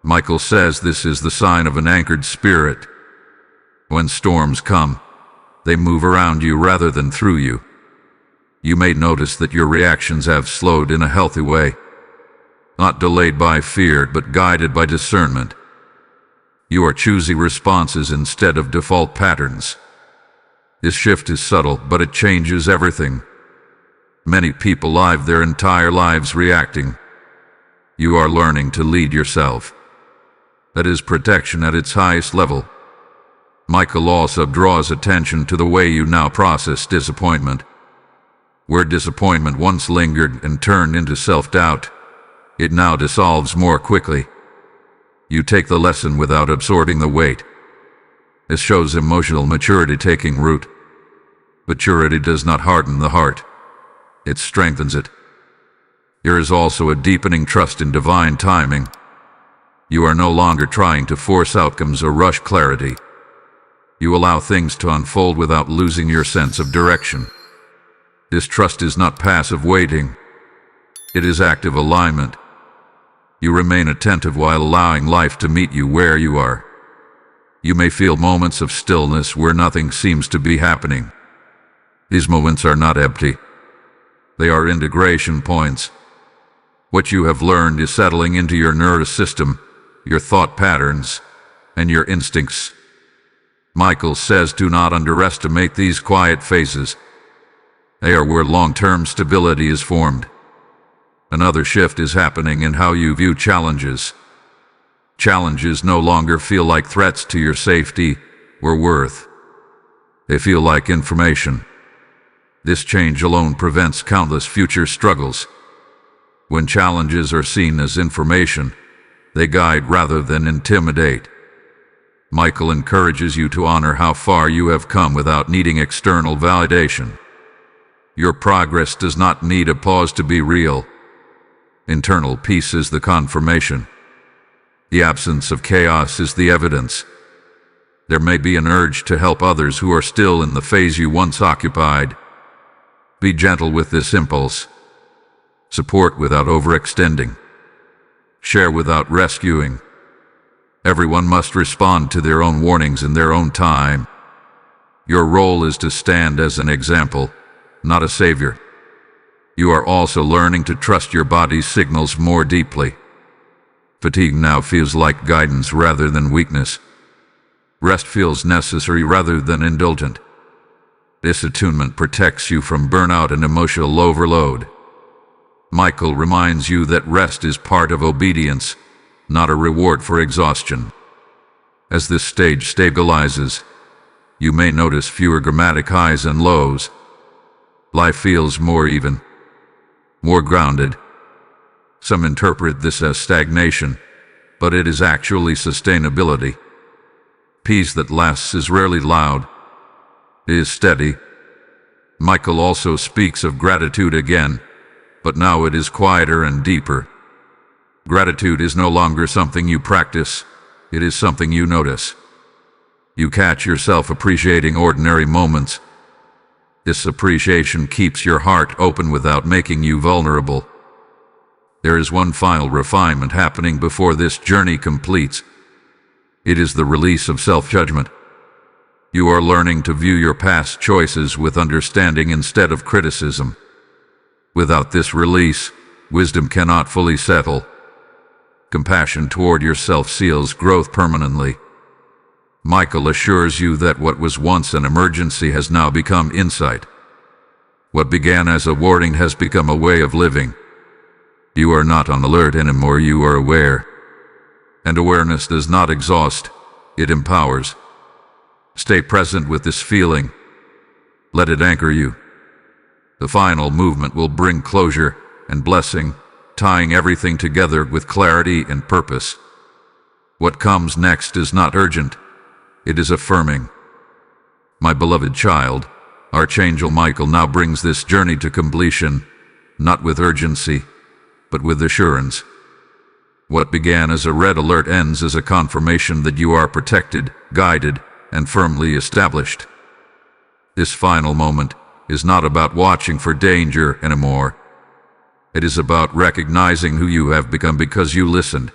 Michael says this is the sign of an anchored spirit. When storms come, they move around you rather than through you. You may notice that your reactions have slowed in a healthy way, not delayed by fear but guided by discernment. You are choosing responses instead of default patterns. This shift is subtle, but it changes everything. Many people live their entire lives reacting. You are learning to lead yourself. That is protection at its highest level. Michael also draws attention to the way you now process disappointment. Where disappointment once lingered and turned into self-doubt, it now dissolves more quickly. You take the lesson without absorbing the weight. This shows emotional maturity taking root. Maturity does not harden the heart. It strengthens it. There is also a deepening trust in divine timing. You are no longer trying to force outcomes or rush clarity. You allow things to unfold without losing your sense of direction. This trust is not passive waiting. It is active alignment. You remain attentive while allowing life to meet you where you are. You may feel moments of stillness where nothing seems to be happening. These moments are not empty. They are integration points. What you have learned is settling into your nervous system, your thought patterns, and your instincts. Michael says do not underestimate these quiet phases. They are where long-term stability is formed. Another shift is happening in how you view challenges. Challenges no longer feel like threats to your safety or worth. They feel like information. This change alone prevents countless future struggles. When challenges are seen as information, they guide rather than intimidate. Michael encourages you to honor how far you have come without needing external validation. Your progress does not need a pause to be real. Internal peace is the confirmation. The absence of chaos is the evidence. There may be an urge to help others who are still in the phase you once occupied. Be gentle with this impulse. Support without overextending. Share without rescuing. Everyone must respond to their own warnings in their own time. Your role is to stand as an example, not a savior. You are also learning to trust your body's signals more deeply. Fatigue now feels like guidance rather than weakness. Rest feels necessary rather than indulgent. This attunement protects you from burnout and emotional overload. Michael reminds you that rest is part of obedience, not a reward for exhaustion. As this stage stabilizes, you may notice fewer dramatic highs and lows. Life feels more even, more grounded. Some interpret this as stagnation, but it is actually sustainability. Peace that lasts is rarely loud. It is steady. Michael also speaks of gratitude again, but now it is quieter and deeper. Gratitude is no longer something you practice, it is something you notice. You catch yourself appreciating ordinary moments. This appreciation keeps your heart open without making you vulnerable. There is one final refinement happening before this journey completes. It is the release of self-judgment. You are learning to view your past choices with understanding instead of criticism. Without this release, wisdom cannot fully settle. Compassion toward yourself seals growth permanently. Michael assures you that what was once an emergency has now become insight. What began as a warning has become a way of living. You are not on alert anymore, you are aware. And awareness does not exhaust, it empowers. Stay present with this feeling. Let it anchor you. The final movement will bring closure and blessing, tying everything together with clarity and purpose. What comes next is not urgent, it is affirming. My beloved child, Archangel Michael now brings this journey to completion, not with urgency, but with assurance. What began as a red alert ends as a confirmation that you are protected, guided, and firmly established. This final moment is not about watching for danger anymore. It is about recognizing who you have become because you listened.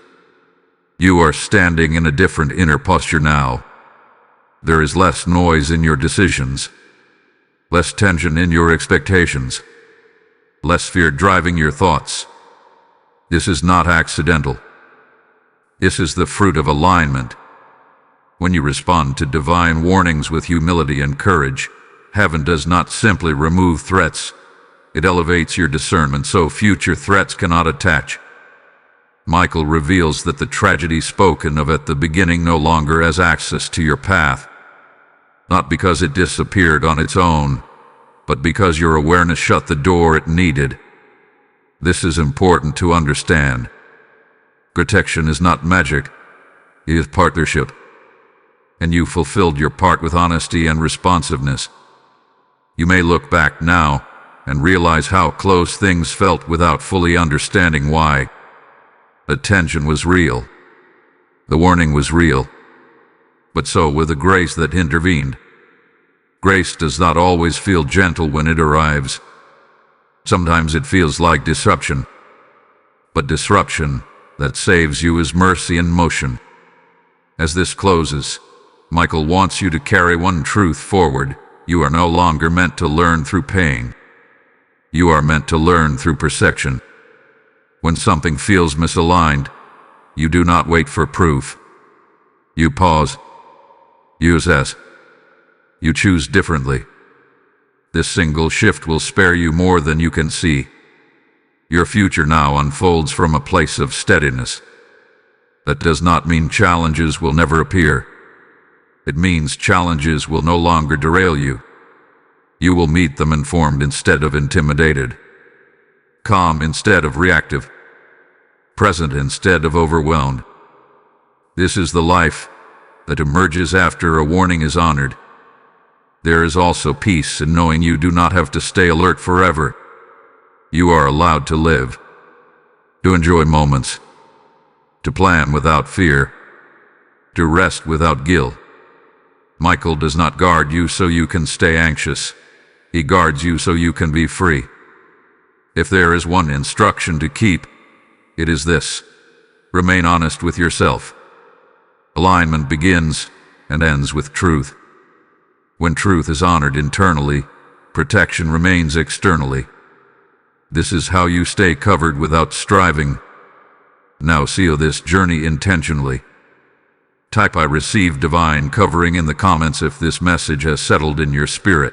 You are standing in a different inner posture now. There is less noise in your decisions, less tension in your expectations, less fear driving your thoughts. This is not accidental. This is the fruit of alignment. When you respond to divine warnings with humility and courage, heaven does not simply remove threats. It elevates your discernment so future threats cannot attach. Michael reveals that the tragedy spoken of at the beginning no longer has access to your path. Not because it disappeared on its own, but because your awareness shut the door it needed. This is important to understand. Protection is not magic, it is partnership. And you fulfilled your part with honesty and responsiveness. You may look back now and realize how close things felt without fully understanding why. The tension was real. The warning was real. But so was the grace that intervened. Grace does not always feel gentle when it arrives. Sometimes it feels like disruption. But disruption that saves you is mercy in motion. As this closes, Michael wants you to carry one truth forward. You are no longer meant to learn through pain. You are meant to learn through perception. When something feels misaligned, you do not wait for proof. You pause. You assess. You choose differently. This single shift will spare you more than you can see. Your future now unfolds from a place of steadiness. That does not mean challenges will never appear. It means challenges will no longer derail you. You will meet them informed instead of intimidated, calm instead of reactive, present instead of overwhelmed. This is the life that emerges after a warning is honored. There is also peace in knowing you do not have to stay alert forever. You are allowed to live, to enjoy moments, to plan without fear, to rest without guilt. Michael does not guard you so you can stay anxious. He guards you so you can be free. If there is one instruction to keep, it is this: remain honest with yourself. Alignment begins and ends with truth. When truth is honored internally, protection remains externally. This is how you stay covered without striving. Now seal this journey intentionally. Type "I receive divine covering" in the comments if this message has settled in your spirit.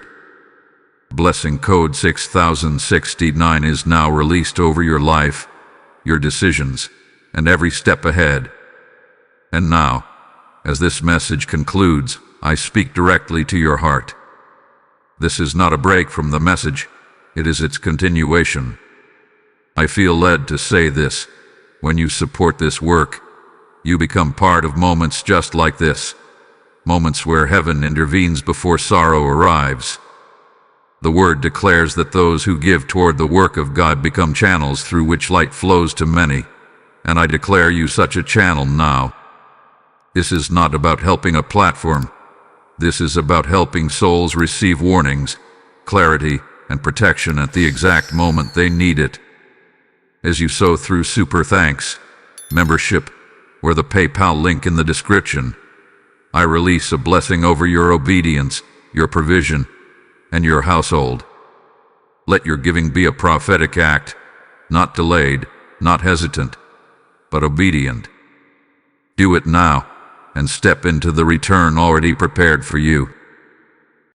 Blessing code 6069 is now released over your life, your decisions, and every step ahead. And now, as this message concludes, I speak directly to your heart. This is not a break from the message, it is its continuation. I feel led to say this: when you support this work, you become part of moments just like this, moments where heaven intervenes before sorrow arrives. The word declares that those who give toward the work of God become channels through which light flows to many, and I declare you such a channel now. This is not about helping a platform. This is about helping souls receive warnings, clarity, and protection at the exact moment they need it. As you sow through Super Thanks membership, or the PayPal link in the description, I release a blessing over your obedience, your provision, and your household. Let your giving be a prophetic act, not delayed, not hesitant, but obedient. Do it now, and step into the return already prepared for you.